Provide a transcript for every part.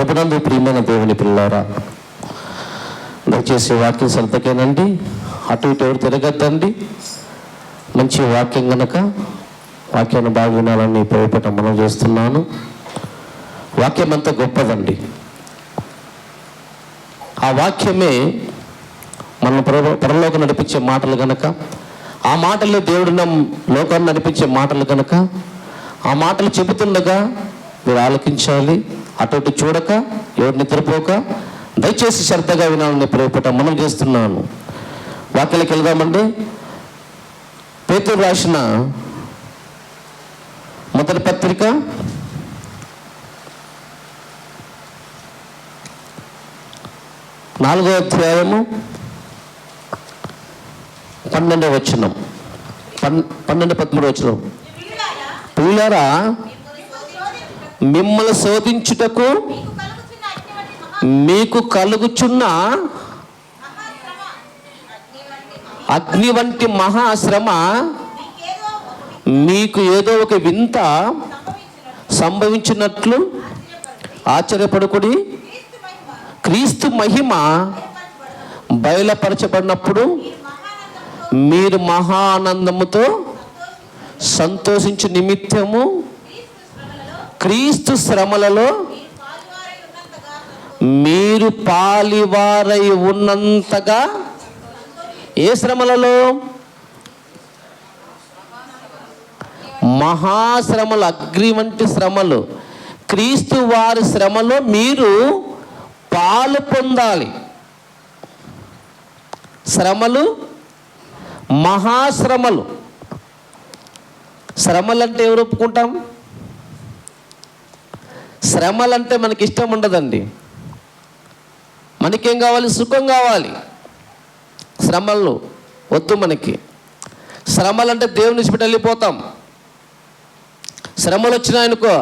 ప్రభునందు ప్రియమైన దేవుని పిల్లారా, దయచేసి వాక్యం శ్రద్ధకేనండి. అటు ఇటు ఎవరు తిరగద్దండి. మంచి వాక్యం గనక వాక్యాన్ని బాగా వినాలని ప్రవేశపెట్ట మనం చేస్తున్నాను. వాక్యం అంతా గొప్పదండి. ఆ వాక్యమే మన పరలోకం నడిపించే మాటలు గనక, ఆ మాటల్లో దేవుడు లోకాన్ని నడిపించే మాటలు గనక, ఆ మాటలు చెబుతుండగా మీరు ఆలకించాలి. అటు ఇటు చూడక, ఎవరు నిద్రపోక దయచేసి శ్రద్ధగా వినాలని ప్రవేశపెట్ట మనం చేస్తున్నాను. వాక్యాలకు వెళ్దామండి. పేతురు రాసిన మొదటి పత్రిక 4వ అధ్యాయము 12వ వచనం, 12-13 వచనం. ప్రియులారా, మిమ్మల్ని శోధించుటకు మీకు కలుగుచున్న అగ్ని వంటి మహాశ్రమ మీకు ఏదో ఒక వింత సంభవించినట్లు ఆశ్చర్యపడుకుడి. క్రీస్తు మహిమ బయలుపరచబడినప్పుడు మీరు మహానందముతో సంతోషించు నిమిత్తము క్రీస్తు శ్రమలలో మీరు పాలివారై ఉన్నంతగా. ఏ శ్రమలలో? మహాశ్రమలు, అగ్ని వంటి శ్రమలు. క్రీస్తు వారి శ్రమలో మీరు పాలు పొందాలి. శ్రమలు, మహాశ్రమలు. శ్రమలంటే ఎవరు ఒప్పుకుంటాం? శ్రమలంటే మనకి ఇష్టం ఉండదండి. మనకేం కావాలి? సుఖం కావాలి. శ్రమలు వద్దు మనకి. శ్రమలంటే దేవుని విడిచిపెట్టి వెళ్ళిపోతాం. శ్రమలు వచ్చినాయనుకో,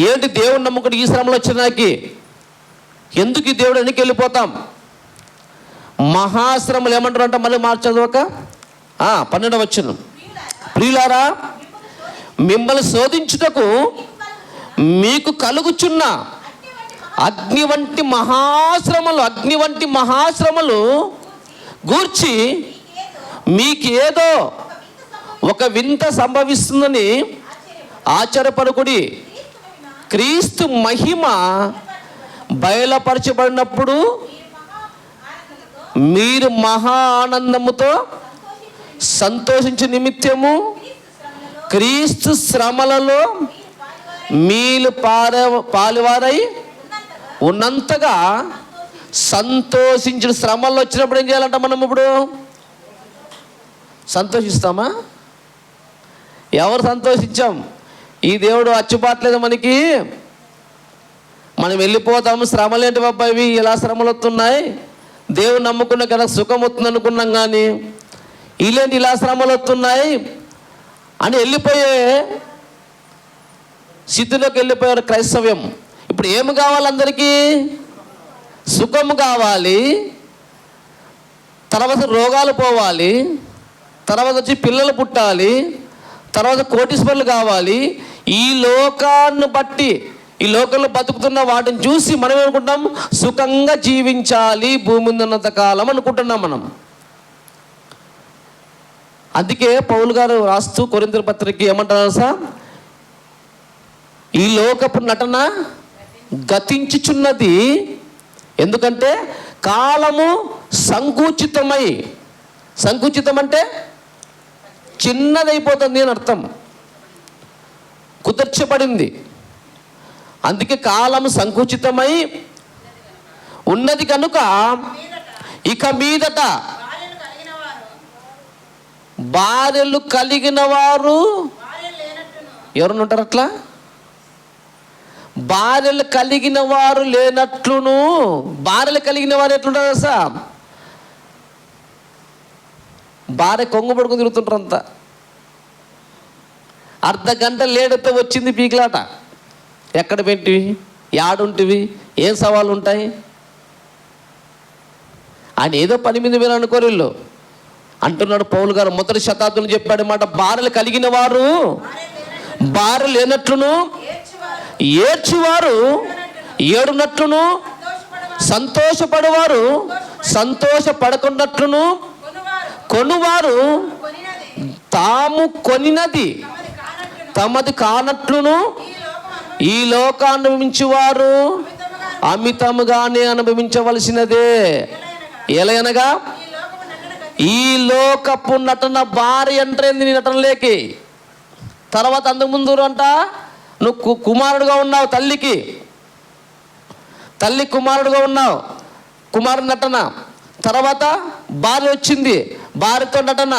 ఏంటి దేవుని నమ్ముకుని ఈ శ్రమలు వచ్చినాకి ఎందుకు ఈ దేవుడు వెనక్కి వెళ్ళిపోతాం. మహాశ్రమలు ఏమంటారు అంటే, మళ్ళీ మార్చదవక 12వ వచనం. ప్రియులారా, మిమ్మల్ని శోధించుటకు మీకు కలుగుచున్న అగ్ని వంటి మహాశ్రమలు, అగ్ని వంటి మహాశ్రమలు గూర్చి మీకేదో ఒక వింత సంభవిస్తుందని ఆశ్చర్యపడుకుడి. క్రీస్తు మహిమ బయలుపరచబడినప్పుడు మీరు మహా ఆనందముతో సంతోషించే నిమిత్తము క్రీస్తు శ్రమలలో మీరు పాలువారై ఉన్నంతగా సంతోషించిన. శ్రమల్లో వచ్చినప్పుడు ఏం చేయాలంట? మనం ఇప్పుడు సంతోషిస్తామా? ఎవరు సంతోషించాం? ఈ దేవుడు అచ్చుబాట్లేదు మనకి, మనం వెళ్ళిపోతాము. శ్రమలు ఏంటి బాబా ఇవి, ఇలా శ్రమలు వస్తున్నాయి, దేవుడు నమ్ముకున్న కదా సుఖం వస్తుంది అనుకున్నాం, కానీ ఇలాంటి ఇలా శ్రమలు వస్తున్నాయి అని వెళ్ళిపోయే స్థితిలోకి వెళ్ళిపోయారు క్రైస్తవ్యం. ఇప్పుడు ఏమి కావాలి అందరికీ? సుఖము కావాలి, తర్వాత రోగాలు పోవాలి, తర్వాత వచ్చి పిల్లలు పుట్టాలి, తర్వాత కోటీశ్వరులు కావాలి. ఈ లోకాన్ని బట్టి, ఈ లోకంలో బతుకుతున్న వాటిని చూసి మనం ఏమనుకుంటాం? సుఖంగా జీవించాలి భూమి మీద ఉన్నంత కాలం అనుకుంటున్నాం మనం. అందుకే పౌలు గారు రాస్తూ కొరింథీ పత్రిక ఏమంటారు సార్? ఈ లోకపు నటన గతించుచున్నది, ఎందుకంటే కాలము సంకుచితమై. సంకుచితం అంటే చిన్నదైపోతుంది అని అర్థం, కుదర్చబడింది. అందుకే కాలం సంకుచితమై ఉన్నది కనుక ఇక మీదట భార్యలు కలిగిన వారు ఎవరు ఉంటారు? అట్లా భార్యలు కలిగిన వారు లేనట్లును. భార్యలు కలిగిన వారు ఎట్లుంటారు సార్? భార్య కొంగు పడుకుని తిరుగుతుంటారు అంతా. అర్ధగంట లేడితే వచ్చింది పీకిలాట. ఎక్కడ పెట్టివి, యాడుంటివి, ఏం సవాళ్ళు ఉంటాయి? ఆయన ఏదో పని మీద మీరు అనుకోరు. వీళ్ళు అంటున్నాడు పౌలు గారు, మొదటి శతాబ్దంలో చెప్పాడు మాట, భార్యలు కలిగిన వారు భార్య లేనట్లును ఏడ్చువారు ఏడునట్లును సంతోషపడువారు సంతోషపడకున్నట్లును కొనువారు తాము కొనినది తమది కానట్లును ఈ లోకాన్ని అనుభవించువారు అమితముగానే అనుభవించవలసినదే. ఎలయనగా ఈ లోకపు నటన భార్య అంటేంది నీ నటనలేకి. తర్వాత అంతకుముందు అంట నువ్వు కుమారుడుగా ఉన్నావు, తల్లి కుమారుడుగా ఉన్నావు, కుమారుడు నటన. తర్వాత భార్య వచ్చింది, భార్యతో నటన.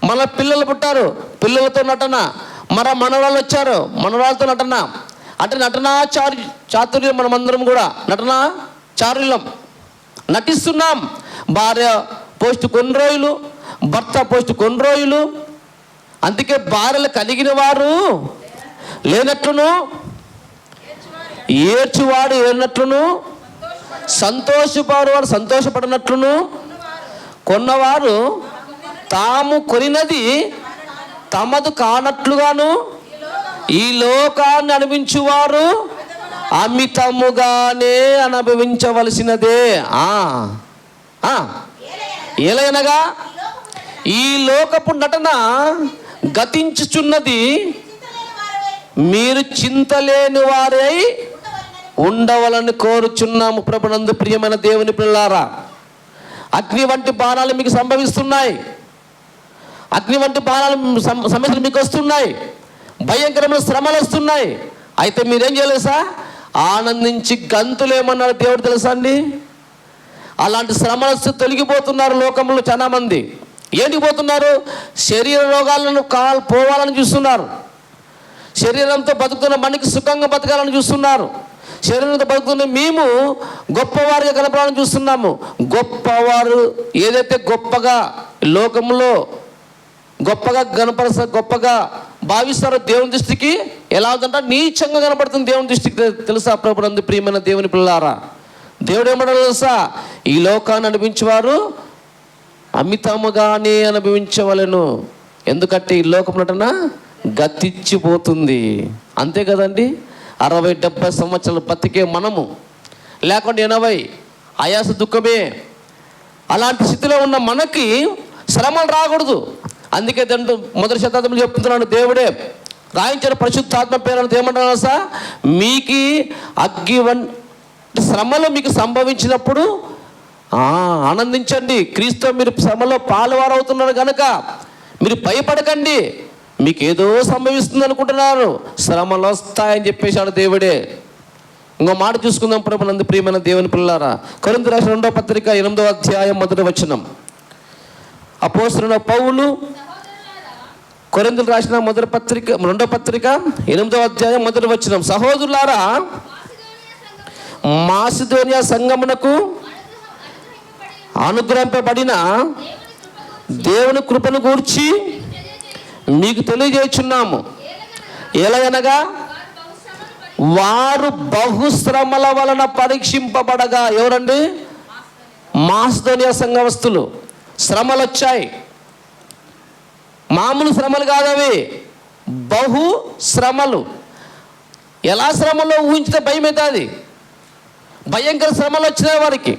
మన పిల్లలు పుట్టారు, పిల్లలతో నటన. మనవరాళ్ళు వచ్చారు, మనవరాలతో నటన. అంటే నటనా చాతుర్యం. మనమందరం కూడా నటనా చారుల్యం నటిస్తున్నాం. భార్య పోస్ట్ కొన్ని రోజులు, భర్త పోస్ట్ కొన్ని రోజులు. అందుకే భార్యలు కలిగిన వారు లేనట్లును, ఏడ్చువాడు ఏనట్లును, సంతోషపడు వాడు సంతోషపడినట్లును, కొన్నవారు తాము కొనినది తమదు కానట్లుగాను ఈ లోకాన్ని అనుభవించువారు అమితముగానే అనుభవించవలసినదే. ఏలైనగా ఈ లోకపు నటన గతించుచున్నది, మీరు చింతలేని వారై ఉండవలని కోరుచున్నాము. ప్రభునందు ప్రియమైన దేవుని పిల్లారా, అగ్ని వంటి బాణాలు మీకు సంభవిస్తున్నాయి, అగ్ని వంటి బాణాలు సమస్యలు మీకు వస్తున్నాయి, భయంకరమైన శ్రమలు వస్తున్నాయి. అయితే మీరేం చేయలేసా? ఆనందించి గంతులేమన్నారు దేవుడు తెలుసా అండి? అలాంటి శ్రమలు వస్తే తొలగిపోతున్నారు లోకంలో చాలా మంది. ఏంటికి పోతున్నారు? శరీర రోగాలను పోవాలని చూస్తున్నారు, శరీరంతో బతుకుతున్న మనకి సుఖంగా బతకాలని చూస్తున్నారు, శరీరంతో బతుకుతున్న మేము గొప్పవారిగా కనపడాలని చూస్తున్నాము. గొప్పవారు ఏదైతే గొప్పగా లోకంలో గొప్పగా గొప్పగా భావిస్తారో దేవుని దృష్టికి ఎలా ఉందంటే నీచంగా కనపడుతుంది దేవుని దృష్టికి. తెలుసా ప్రభునందు ప్రియమైన దేవుని పిల్లారా, దేవుడు ఏమన్నాడు తెలుసా? ఈ లోకాన్ని అనుభవించేవారు అమితముగానే అనుభవించవలెను. ఎందుకంటే ఈ లోకం నటన గతించిపోతుంది. అంతే కదండి. 60-70 సంవత్సరాలు బతికే మనము, లేకుంటే 80 ఆయాస దుఃఖమే. అలాంటి స్థితిలో ఉన్న మనకి శ్రమలు రాకూడదు. అందుకే దండు 1వ శతాబ్దంలో చెప్తున్నాడు దేవుడే రాయించిన పరిశుద్ధాత్మ పేరు ఏమంటారు సార్? మీకు అగ్గి వంటి శ్రమలు మీకు సంభవించినప్పుడు ఆనందించండి. క్రీస్తు మీరు శ్రమలో పాలువారు అవుతున్నారు కనుక మీరు భయపడకండి. మీకు ఏదో సంభవిస్తుంది అనుకుంటున్నారు, శ్రమలు వస్తాయని చెప్పేశాడు దేవుడే. ఇంకో మాట చూసుకుందాం ప్రభునందు ప్రియమైన దేవుని పిల్లారా. కొరింథీ రాసిన 2వ పత్రిక 8వ అధ్యాయం 1వ వచనం. అపోస్తలుడైన పౌలు కొరింథీయులకు రాసిన 2వ పత్రిక 8వ అధ్యాయం 1వ వచనం. సహోదరులారా, మాసిదోనియా సంఘమునకు అనుగ్రహింపబడిన దేవుని కృపను గూర్చి మీకు తెలియజేస్తున్నాము. ఎలాగనగా వారు బహుశ్రమల వలన పరీక్షింపబడగా. ఎవరండి? మాసిదోనియా సంఘవస్తులు. శ్రమలు వచ్చాయి, మామూలు శ్రమలు కాదవి, బహు శ్రమలు. ఎలా శ్రమలో ఊహించితే భయం అవుతుంది. భయంకర శ్రమలు వచ్చినాయి వారికి.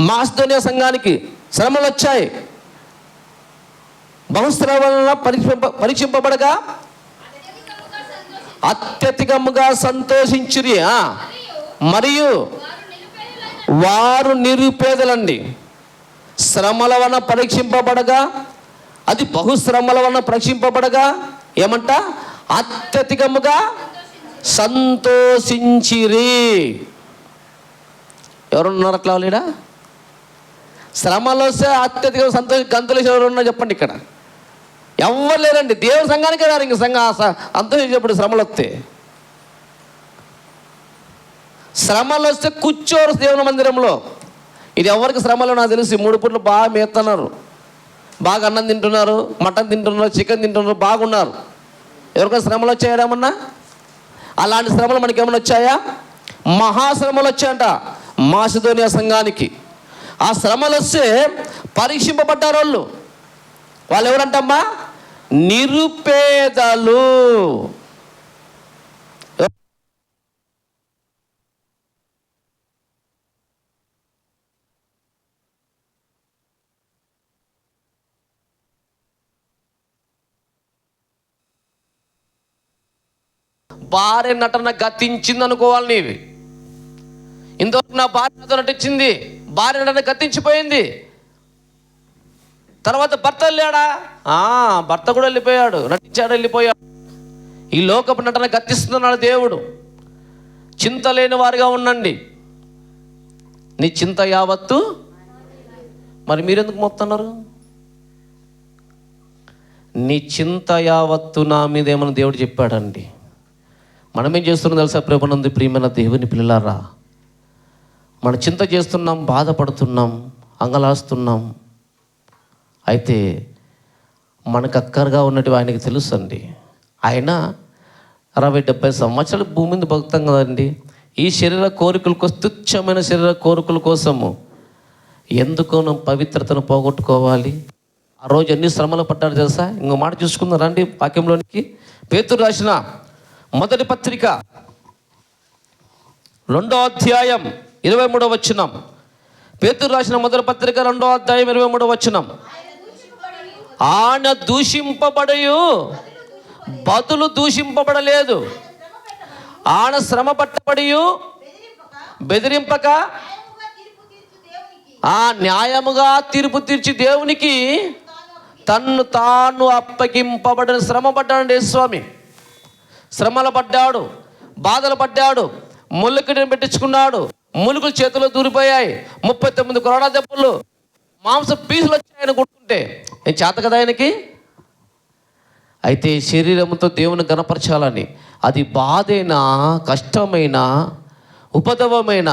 మాసిదోనియా సంఘానికి శ్రమలు వచ్చాయి. బహుశ్రమ వలన పరీక్షింపబడగా అత్యధికముగా సంతోషించిరి. మరియు వారు నిరుపేదలండి. శ్రమల వలన పరీక్షింపబడగా, అది బహుశ్రమల వలన పరీక్షింపబడగా ఏమంట? అత్యధికముగా సంతోషించిరి. ఎవరున్నారు అట్లా? లేడా? శ్రమలో వస్తే అత్యధిక గంతులేసి ఎవరున్నా చెప్పండి. ఇక్కడ ఎవరు లేరండి. దేవుని సంఘానికే రారు. ఇంక సంతోషించేప్పుడు శ్రమలు వస్తే, శ్రమలు వస్తే కూర్చోరు దేవుని మందిరంలో. ఇది ఎవరికి శ్రమలో నాకు తెలిసి 3 పూటలు బాగా మేస్తున్నారు, బాగా అన్నం తింటున్నారు, మటన్ తింటున్నారు, చికెన్ తింటున్నారు, బాగున్నారు. ఎవరికైనా శ్రమలు వచ్చాయడమన్నా? అలాంటి శ్రమలు మనకి ఏమైనా వచ్చాయా? మహాశ్రమలు వచ్చాయంట మాసిదోనియా సంఘానికి. ఆ శ్రమలు వస్తే పరీక్షింపబడ్డారు వాళ్ళు ఎవరంటమ్మా? నిరుపేదలు. భార్య నటన గతించింది అనుకోవాలి నీవి. ఇంతవరకు నా భార్య నాతో నటించింది, భార్య నటన గతించిపోయింది. తర్వాత భర్త వెళ్ళాడా? భర్త కూడా వెళ్ళిపోయాడు, నటించాడు, వెళ్ళిపోయాడు. ఈ లోకపు నటన గతిస్తున్నాడు దేవుడు. చింత లేని వారిగా ఉండండి, నీ చింత యావత్తు. మరి మీరెందుకు మోస్తున్నారు? నీ చింత యావత్తు నా మీద ఏమని దేవుడు చెప్పాడండి. మనమేం చేస్తున్నాం తెలుసా? ప్రభునందు ప్రియమైన దేవుని పిల్లలారా, మన చింత చేస్తున్నాం, బాధపడుతున్నాం, అంగలాస్తున్నాం. అయితే మనకు అక్కరగా ఉన్నట్టు ఆయనకి తెలుసు అండి. ఆయన 60-70 సంవత్సరాలు భూమి మీద బతుకుతాం కదండి. ఈ శరీర కోరికల కోసం, తుచ్చమైన శరీర కోరికల కోసము ఎందుకో పవిత్రతను పోగొట్టుకోవాలి. ఆ రోజు ఎన్ని శ్రమలు పడ్డాడు తెలుసా? ఇంకో మాట చూసుకుందాం రండి వాక్యంలోనికి. పేతురు రాసిన మొదటి పత్రిక 2వ అధ్యాయం 23వ వచనం. పేతురు రాసిన మొదటి పత్రిక 2వ అధ్యాయం 23వ వచనం. ఆయన దూషింపబడయు బదులు దూషింపబడలేదు, ఆయన శ్రమ పట్టబడియు బెదిరింపక న్యాయముగా తీర్పు తీర్చి దేవునికి తన్ను తాను అప్పగింపబడిన. శ్రమ పడ్డాడు స్వామి, శ్రమలు పడ్డాడు, బాధలు పడ్డాడు, ముళ్ళకిడిని పెట్టించుకున్నాడు, ములుగులు చేతిలో దూరిపోయాయి, 39 కొరడా దెబ్బలు, మాంస పీసులు వచ్చాయని గుర్తుంటే నేను చేత కదా ఆయనకి. అయితే శరీరంతో దేవుని గణపరచాలని, అది బాధైనా, కష్టమైన, ఉపద్రవమైన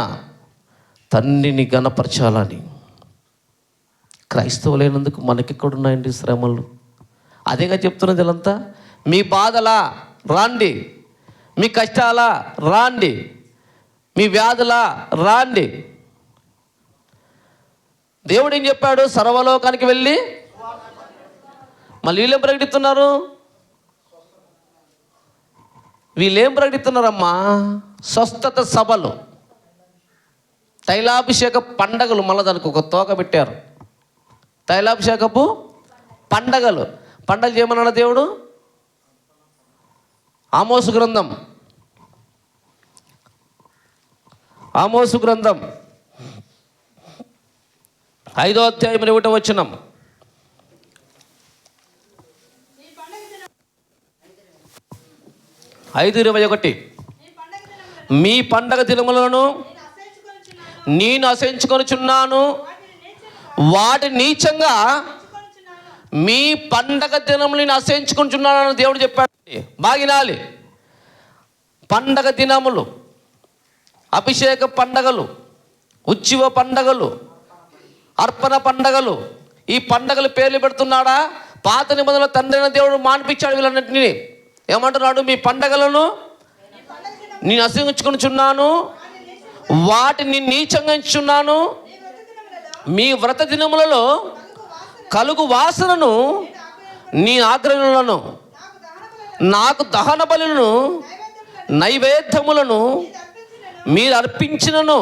తండ్రిని గణపరచాలని. క్రైస్తవులైనందుకు మనకెక్కడున్నాయండి శ్రమలు? అదేగా చెప్తున్నది వీళ్ళంతా. మీ బాధలా రాండి, మీ కష్టాలా రాండి, మీ వ్యాధులా రాండి. దేవుడు ఏం చెప్పాడు? సర్వలోకానికి వెళ్ళి. మళ్ళీ వీళ్ళేం ప్రకటిస్తున్నారు? వీళ్ళేం ప్రకటిస్తున్నారమ్మా? స్వస్థత సభలు, తైలాభిషేక పండగలు. మళ్ళీ దానికి ఒక తోక పెట్టారు, తైలాభిషేకపు పండగలు. పండగలు చేయమన్నాడు దేవుడు. ఆమోసు గ్రంథం 5వ అధ్యాయం 1వ వచనం. ఐదు 21. మీ పండగ దినములను నేను అసహించుకొనుచున్నాను, వాటి నీచంగా మీ పండగ దినములు నేను అసహించుకొనుచున్నాను దేవుడు చెప్పాడు. బాగినాలి. పండగ దినములు, అభిషేక పండగలు, ఉత్సవ పండగలు, అర్పణ పండగలు, ఈ పండగలు పేర్లు పెడుతున్నాడా? పాత నిబంధనల తండ్రి అయిన దేవుడు మాన్పించాడు వీళ్ళన్నింటినీ. ఏమంటున్నాడు? మీ పండగలను నేను అసహించుకొనుచున్నాను, వాటిని నీచంగా ఎంచుచున్నాను. మీ వ్రత దినములలో కలుగు వాసనను, నీ ఆగ్రహములను, నాకు దహన బలులను, నైవేద్యములను మీరు అర్పించినను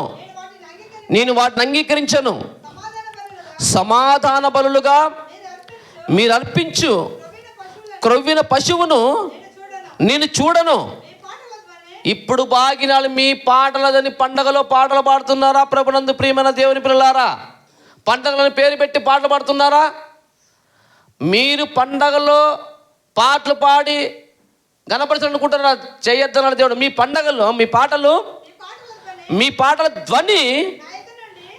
నేను వాటిని అంగీకరించను. సమాధాన బలులుగా మీరు అర్పించు క్రొవ్విన పశువును నేను చూడను. ఇప్పుడు బాగినాలు మీ పాటలదని పండగలో పాటలు పాడుతున్నారా? ప్రభునందు ప్రియమైన దేవుని పిల్లలారా, పండగలను పేరు పెట్టి పాటలు పాడుతున్నారా? మీరు పండగలో పాటలు పాడి గణపరచాలనుకుంటున్నారా? చేయొద్దన్నాడు దేవుడు. మీ పండగల్లో మీ పాటల ధ్వని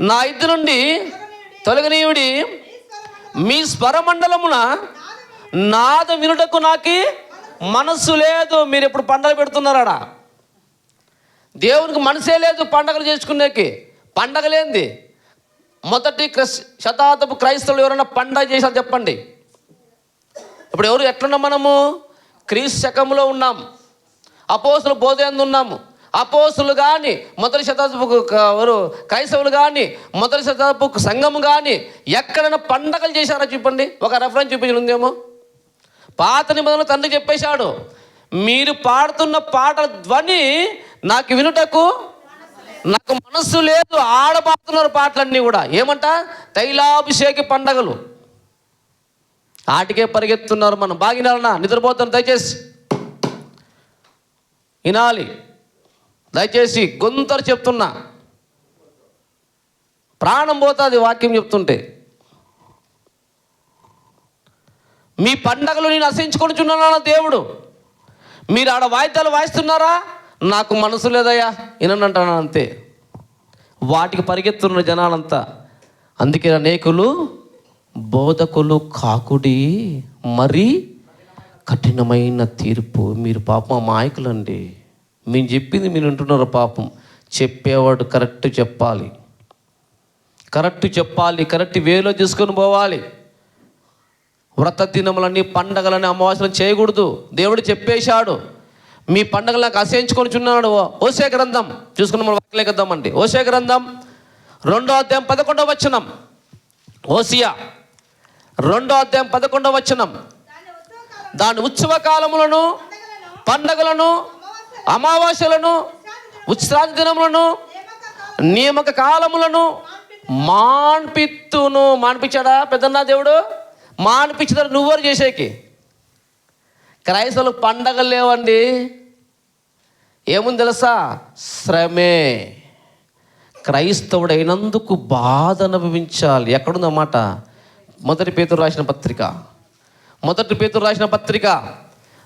నా ఇద్దు నుండి తొలగనీయుడి. మీ స్వరమండలమున నాద వినుటకు నాకు మనస్సు లేదు. మీరు ఎప్పుడు పండగ పెడుతున్నారా? దేవునికి మనసే లేదు పండగలు చేసుకునేకి. పండగలేంది? మొదటి శతాబ్దపు క్రైస్తవులు ఎవరైనా పండగ చేశారు చెప్పండి? ఇప్పుడు ఎవరు ఎట్లున్నాం? మనము క్రీస్తు శకంలో ఉన్నాం, అపోస్తుల బోధ యందు ఉన్నాము. అపోస్తులు కానీ, మొదటి శతాబ్దపు ఎవరు క్రైస్తవులు కానీ, మొదటి శతాబ్దపు సంఘము కానీ ఎక్కడైనా పండగలు చేశారా చెప్పండి? ఒక రెఫరెన్స్ చూపించిందేమో. పాత నిబంధనలు తండ్రి చెప్పేశాడు, మీరు పాడుతున్న పాటల ధ్వని నాకు వినుటకు నాకు మనస్సు లేదు. ఆడపాడుతున్నారు పాటలన్నీ కూడా. ఏమంట? తైలాభిషేక పండగలు. ఆటికే పరిగెత్తున్నారు. మనం బాగినారన్నా నిద్రపోతాను దయచేసి. వినాలి. దయచేసి గొంతరు చెప్తున్నా, ప్రాణం పోతుంది వాక్యం చెప్తుంటే. మీ పండగలు నేను అసహించుకొనిచున్నాను దేవుడు. మీరు ఆడ వాయిద్యాలు వాయిస్తున్నారా, నాకు మనసు లేదయ్యా వినంటాను అంతే. వాటికి పరిగెత్తున్న జనాలంతా. అందుకే అనేకులు బోధకులు కాకుడి మరీ కఠినమైన తీర్పు. మీరు పాపం అమాయకులండి. మేము చెప్పింది మీరు వింటున్నారు. పాపం చెప్పేవాడు కరెక్ట్ చెప్పాలి, కరెక్ట్ వేలో తీసుకొని పోవాలి. వ్రత దినములని, పండగలని, అమావాస్యలను చేయకూడదు. దేవుడు చెప్పేశాడు. మీ పండగలు నాకు అసహించుకొని చున్నాడు. హోషేయ గ్రంథం చూసుకున్న మనం వాక్యలేకద్దామండి. హోషేయ గ్రంథం 2వ అధ్యాయం 11వ వచనం. హోషేయ 2వ అధ్యాయం 11వ వచనం. దాని ఉత్సవ కాలములను, పండగలను, అమావాస్యలను, ఉత్సరాది దినములను, నియామక కాలములను మాన్పిత్తును. మాన్పించాడా పెద్దన్నా దేవుడు? మాన్పించాడు. నువ్వరు చేసేకి. క్రైస్తవులకు పండగలు లేవండి. ఏముంది తెలుసా? శ్రమే. క్రైస్తవుడు అయినందుకు బాధ అనుభవించాలి. ఎక్కడుందన్నమాట? మొదటి పేతురు రాసిన పత్రిక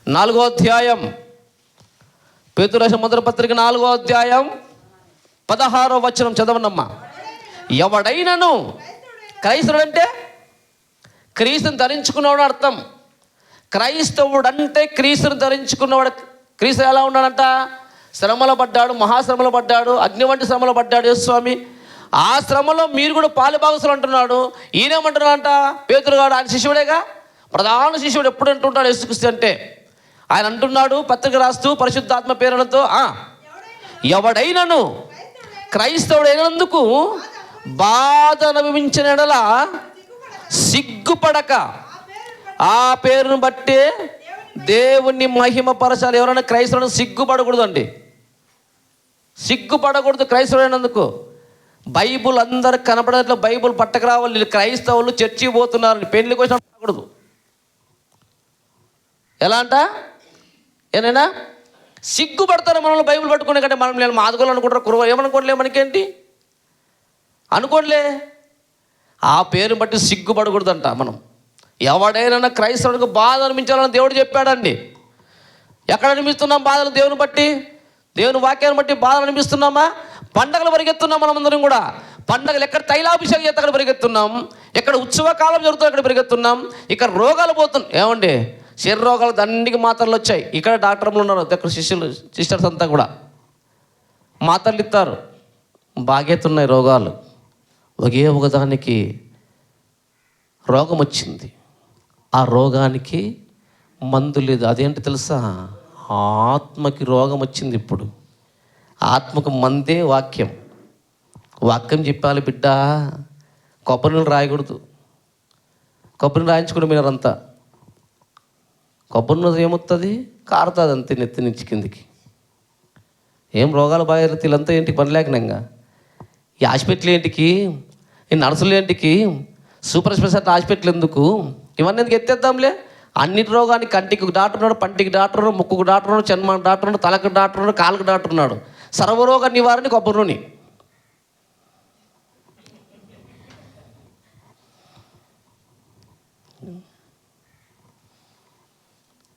4వ అధ్యాయం. పేతురు రాసిన మొదటి పత్రిక 4వ అధ్యాయం 16వ వచనం చదవనమ్మా. ఎవడైనను, క్రైస్తవుడు అంటే క్రీస్తుని ధరించుకున్నవాడు అర్థం. క్రైస్తవుడు అంటే క్రీస్తుని ధరించుకున్నవాడు. క్రీస్తు ఎలా ఉన్నాడంట? శ్రమలో పడ్డాడు, మహాశ్రమలో పడ్డాడు, అగ్ని వంటి శ్రమలో పడ్డాడు యేసుస్వామి. ఆ శ్రమలో మీరు కూడా పాలుభాగస్తులు అంటున్నాడు. ఈయనేమంటున్నాడంట? పేతురుగాడు ఆయన శిష్యుడేగా, ప్రధాన శిష్యుడు. ఎప్పుడు అంటుంటాడు యేసుక్రీస్తు అంటే? ఆయన అంటున్నాడు పత్రిక రాస్తూ పరిశుద్ధాత్మ ప్రేరణతో, ఎవడైనను క్రైస్తవుడైనందుకు బాధ అనుభవించిన ఎడల సిగ్గుపడక ఆ పేరును బట్టే దేవుణ్ణి మహిమపరచాలి. ఎవరైనా క్రైస్తవులను సిగ్గుపడకూడదు అండి. సిగ్గుపడకూడదు క్రైస్తవుడైనందుకు. బైబుల్ అందరు కనపడేట్లు బైబుల్ పట్టకు రావాలి. వీళ్ళు క్రైస్తవులు చర్చికి పోతున్నారు, పెళ్లికి వచ్చిన రాకూడదు. ఎలా అంట? ఏనైనా సిగ్గుపడతారు మనల్ని బైబుల్ పట్టుకునే కంటే. మనం నేను మాదుకోలు అనుకుంటారు, కుర్ర ఏమనుకోవట్లే, మనకేంటి అనుకోవట్లే. ఆ పేరుని బట్టి సిగ్గుపడకూడదంట మనం. ఎవడైనా క్రైస్తవునికి బాధ అనిపించాలని దేవుడు చెప్పాడండి. ఎక్కడ అనిపిస్తున్నాం బాధలు? దేవుని బట్టి, దేవుని వాక్యాన్ని బట్టి బాధలు అనిపిస్తున్నామా? పండగలు పరిగెత్తున్నాం మనమందరం కూడా. పండగలు ఎక్కడ తైలాభిషేకం చేస్తే అక్కడ పరిగెత్తున్నాం, ఎక్కడ ఉత్సవ కాలం జరుగుతుంది అక్కడ పరిగెత్తున్నాం. ఇక్కడ రోగాలు పోతున్నాం. ఏమండి, శరీర రోగాలు దండికి మాత్రలు వచ్చాయి. ఇక్కడ డాక్టర్లు ఉన్నారు, ఇక్కడ సిస్టర్స్ అంతా కూడా మాత్రలు ఇస్తారు. బాగేతున్నాయి రోగాలు. ఒకే ఒకదానికి రోగం వచ్చింది, ఆ రోగానికి మందు లేదు. అదేంటి తెలుసా? ఆత్మకి రోగం వచ్చింది. ఇప్పుడు ఆత్మకు మందే వాక్యం. వాక్యం చెప్పాలి బిడ్డ. కొబ్బరి నీళ్ళు రాయకూడదు. కొబ్బరి నీళ్ళు రాయించుకుని మీరంతా కొబ్బరి నీళ్ళు ఏమవుతుంది? కారుతుంది అంతే నెత్తి నుంచి కిందికి. ఏం రోగాలు బాగా వీళ్ళంతా ఏంటి పని లేకనంగా? ఈ హాస్పిటల్ ఏంటికి, ఈ నర్సులు ఏంటికి, సూపర్ స్పెషాలిటీ హాస్పిటల్ ఎందుకు? ఇవన్నీ ఎందుకు ఎత్తేద్దాంలే. అన్నిటి రోగానికి కంటికి డాక్టర్ ఉన్నాడు, పంటికి డాక్టర్ ఉన్నాడు, ముక్కుకు డాక్టర్ ఉన్నాడు, చర్మానికి డాక్టర్ ఉన్నాడు, తలకు డాక్టర్ ఉన్నాడు, కాళ్ళకు డాక్టర్ ఉన్నాడు. సర్వరోగ నివారణ కొబ్బరి నూనె.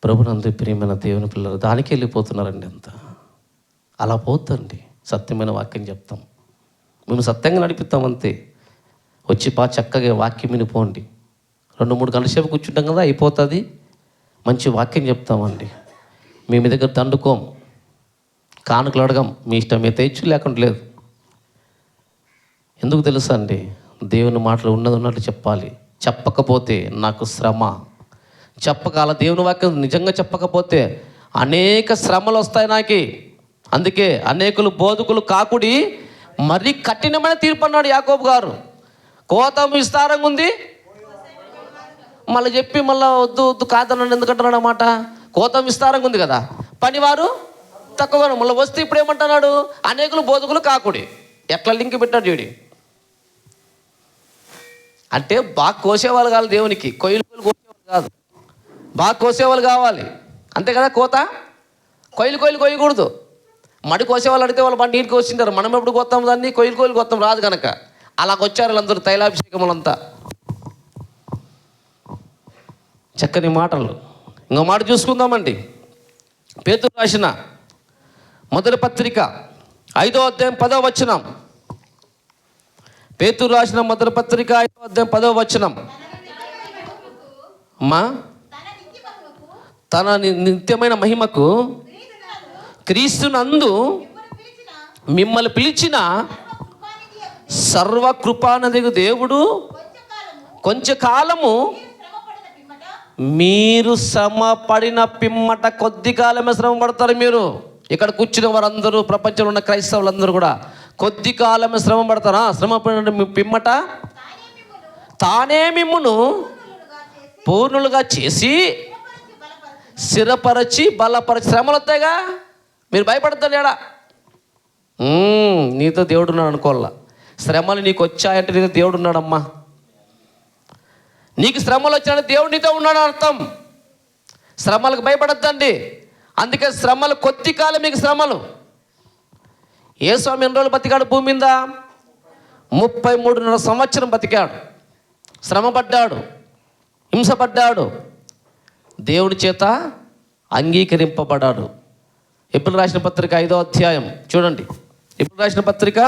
ప్రభునందు ప్రియమైన దేవుని పిల్లలు దానికి వెళ్ళిపోతున్నారండి. అంత అలా పోతండి. సత్యమైన వాక్యం చెప్తాం, మేము సత్యంగా నడిపిస్తాం అంతే. వచ్చి చక్కగా వాక్యం వినిపోండి. 2-3 గంటల సేపు కూర్చుంటాం కదా, అయిపోతుంది. మంచి వాక్యం చెప్తామండి. మేము మీ దగ్గర దండుకోం, కానుకలు అడగం. మీ ఇష్టం మీద తెచ్చు, లేకుండా లేదు. ఎందుకు తెలుసా అండి? దేవుని మాటలు ఉన్నది ఉన్నట్టు చెప్పాలి. చెప్పకపోతే నాకు శ్రమ. చెప్పకాల దేవుని వాక్యం నిజంగా చెప్పకపోతే అనేక శ్రమలు వస్తాయి నాకు. అందుకే అనేకులు బోధకులు కాకుడి మరీ కఠినమైన తీర్పు అన్నాడు యాకోబు గారు. కోత విస్తారంగా ఉంది, మళ్ళీ చెప్పి మళ్ళీ వద్దు కాదన్నాడు. ఎందుకంటున్నాడు అన్నమాట? కోత విస్తారంగా ఉంది కదా, పనివారు తక్కువగా. మళ్ళీ వస్తే ఇప్పుడు ఏమంటున్నాడు? అనేకులు బోధకులు కాకుడి. ఎట్లా లింక్ పెట్టాడు చూడి. అంటే బాగా కోసేవాళ్ళు కాదు దేవునికి, కొయ్యలు కోసేవాళ్ళు కాదు, బాగా కోసేవాళ్ళు కావాలి. అంతే కదా. కోత కొయ్యకూడదు. మడి కోసే వాళ్ళు అడిగితే వాళ్ళు నీటికి కోసింటారు. మనం ఎప్పుడు కొత్తాం దాన్ని? కొయ్యలు కొత్తాం రాదు కనుక అలాగొచ్చారు వాళ్ళందరూ, తైలాభిషేకములంతా. చక్కని మాటలు. ఇంకో మాట చూసుకుందామండి. పేతురు రాసిన మొదటి పత్రిక 5వ అధ్యాయం 10వ వచనం. పేతురు రాసిన మొదటి పత్రిక 5వ అధ్యాయం 10వ వచనం. అమ్మా, తన నిత్యమైన మహిమకు క్రీస్తునందు మిమ్మల్ని పిలిచిన సర్వకృపానిధి దేవుడు కొంచెంకాలము మీరు శ్రమ పడిన పిమ్మట కొద్ది కాలమే శ్రమ పడతారు. మీరు ఇక్కడ కూర్చున్న వారందరూ, ప్రపంచంలో ఉన్న క్రైస్తవులందరూ కూడా కొద్ది కాలమే శ్రమ పడతారా? శ్రమ పడిన పిమ్మట తానే మిమ్మును పూర్ణులుగా చేసి స్థిరపరచి బలపరచి. శ్రమలు వస్తాయిగా, మీరు భయపడతారు ఏడా? నీతో దేవుడు ఉన్నాడు అనుకోవాలా. శ్రమలు నీకు వచ్చాయంటే నీతో దేవుడు ఉన్నాడమ్మా. నీకు శ్రమలు వచ్చినట్టు దేవుడు నీతో ఉన్నాడు అర్థం. శ్రమలకు భయపడద్దండి. అందుకే శ్రమలు కొద్ది కాలం మీకు శ్రమలు. ఏ స్వామి ఎన్ని రోజులు బతికాడు భూమి మీద? 33.5 సంవత్సరం బతికాడు. శ్రమపడ్డాడు, హింసపడ్డాడు, దేవుడి చేత అంగీకరింపబడ్డాడు. ఎప్పుడు రాసిన పత్రిక 5వ అధ్యాయం చూడండి. ఎప్పుడు రాసిన పత్రిక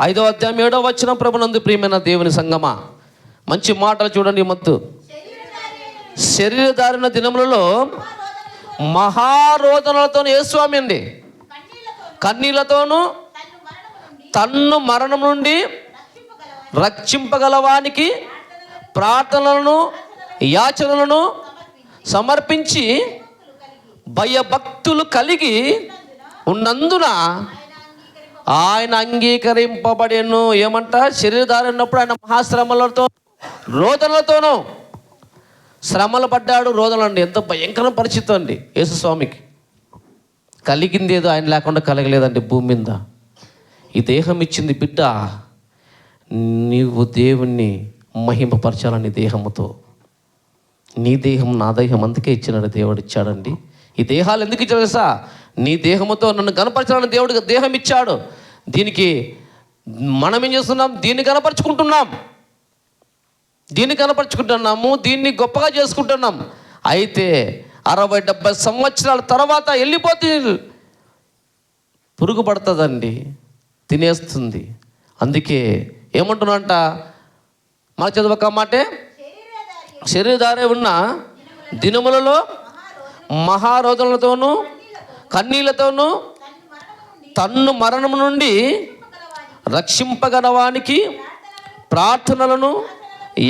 5వ అధ్యాయం 7వ వచనం. ప్రభునందు ప్రియమైన దేవుని సంగమా, మంచి మాటలు చూడండి. మొద్దు శరీరధారణ దినములలో మహారోదనలతో ఏ స్వామి అండి? కన్నీళ్లతోనూ తన్ను మరణం నుండి రక్షింపగలవానికి ప్రార్థనలను యాచనలను సమర్పించి భయభక్తులు కలిగి ఉన్నందున ఆయన అంగీకరింపబడెను. ఏమంట? శరీరధారణ ఉన్నప్పుడు ఆయన మహాశ్రమలతో రోదనలతోనూ శ్రమలు పడ్డాడు. రోదనలు అండి, ఎంత భయంకర పరిస్థితి అండి. యేసుస్వామికి కలిగింది ఏదో ఆయన లేకుండా కలగలేదండి భూమి మీద. ఈ దేహం ఇచ్చింది బిడ్డ, నీవు దేవుణ్ణి మహిమపరచాలని దేహముతో. నీ దేహం నా దేహం అందుకే ఇచ్చినాడు దేవుడు, ఇచ్చాడండి. ఈ దేహాలు ఎందుకు ఇచ్చాడు తెలుసా? నీ దేహముతో నన్ను కనపరచాలని దేవుడు దేహం ఇచ్చాడు. దీనికి మనం ఏం చేస్తున్నాం? దీన్ని కనపరుచుకుంటున్నాము, దీన్ని గొప్పగా చేసుకుంటున్నాం. అయితే 60-70 సంవత్సరాల తర్వాత వెళ్ళిపోతే పురుగు పడుతుందండి, తినేస్తుంది. అందుకే ఏమంటున్నాంట, మన చదువుక మాటే, శరీరధారే ఉన్న దినములలో మహారోదనలతోనూ కన్నీళ్లతోనూ తన్ను మరణము నుండి రక్షింపగలవానికి ప్రార్థనలను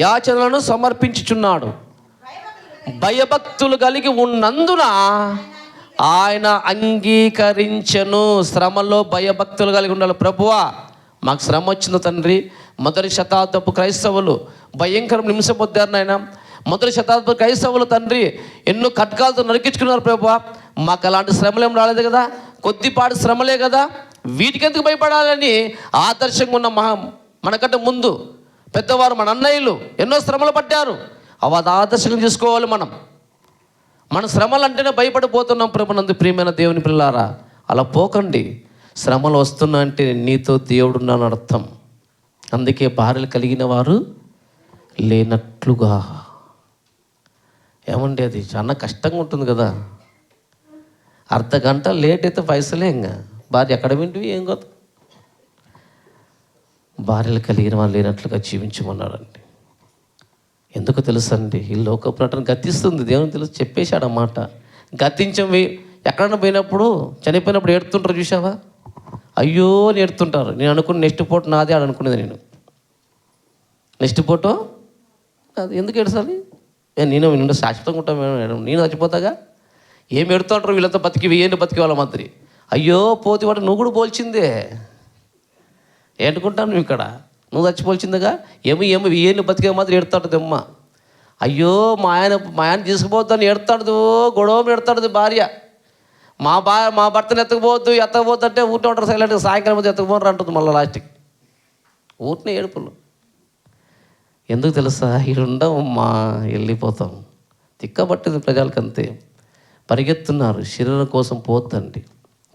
యాచనలను సమర్పించుచున్నాడు. భయభక్తులు కలిగి ఉన్నందున ఆయన అంగీకరించెను. శ్రమలో భయభక్తులు కలిగి ఉండాలి. ప్రభువా, మాకు శ్రమ వచ్చింది తండ్రి. మొదటి శతాబ్దపు క్రైస్తవులు భయంకరం హింస పొందారు నాయన. మొదటి శతాబ్దపు క్రైస్తవులు తండ్రి ఎన్నో ఖడ్గాలతో నరికించుకున్నారు. ప్రభువా, మాకు అలాంటి శ్రమలు ఏం రాలేదు కదా, కొద్దిపాటి శ్రమలే కదా, వీటికి ఎందుకు భయపడాలని ఆదర్శంగా ఉన్న మనకంటే ముందు పెద్దవారు, మన అన్నయ్యలు ఎన్నో శ్రమలు పడ్డారు. అవి ఆదర్శంగా తీసుకోవాలి. మన శ్రమలు అంటేనే భయపడిపోతున్నాం. ప్రభునందు ప్రియమైన దేవుని పిల్లారా, అలా పోకండి. శ్రమలు వస్తున్నా అంటే నీతో దేవుడు ఉన్నాను అర్థం. అందుకే భార్యలు కలిగిన వారు లేనట్లుగా. ఏమండి, అది చాలా కష్టంగా ఉంటుంది కదా. అర్ధగంట లేట్ అయితే పైసలే. ఇంకా భార్య ఎక్కడ వింటివి ఏం కాదు. భార్యలు కలిగిన వాళ్ళు లేనట్లుగా జీవించమన్నాడండి. ఎందుకు తెలుసండి? ఈ లోకపు నటన గతిస్తుంది. దేవుని తెలుసు, చెప్పేశాడు అన్నమాట. గతించవి ఎక్కడన్నా పోయినప్పుడు, చనిపోయినప్పుడు ఏడుతుంటారు చూసావా? అయ్యో అని ఏడుతుంటారు. నేను అనుకున్న నెక్స్ట్ ఫోటో నాదే ఆడ అనుకునేది. నేను నెక్స్ట్ ఫోటో అది ఎందుకు ఏడుసాలి? నేను శాశ్వతంగా ఉంటాను, నేను చచ్చిపోతాగా. ఏం ఎడుతుంటారు వీళ్ళంతా బతికి ఏంటి బతికి వాళ్ళ మాదిరి. అయ్యో పోతే వాడు నువ్వు కూడా పోల్చిందే ఏంటుకుంటాను నువ్వు ఇక్కడ, నువ్వు చచ్చిపోల్చిందిగా. ఏమి ఏంటి బతికే మాదిరి ఎడుతాడుది అమ్మ. అయ్యో మా ఆయన తీసుకుపోతాను ఎడతాడు, గొడవ ఎడతాడు భార్య. మా భర్తను ఎత్తకపోద్దు అంటే ఊరినే ఉంటారు సైలెంట్గా. సాయంకాలం పోతే ఎత్తకపోరు అంటుంది మళ్ళీ లాస్ట్కి. ఊరినే ఏడుపులు. ఎందుకు తెలుసా? ఇక్కడ ఉండమమ్మా, వెళ్ళిపోతాం. తిక్కబట్టింది ప్రజలకంతే. పరిగెత్తున్నారు. శరీరం కోసం పోతండి,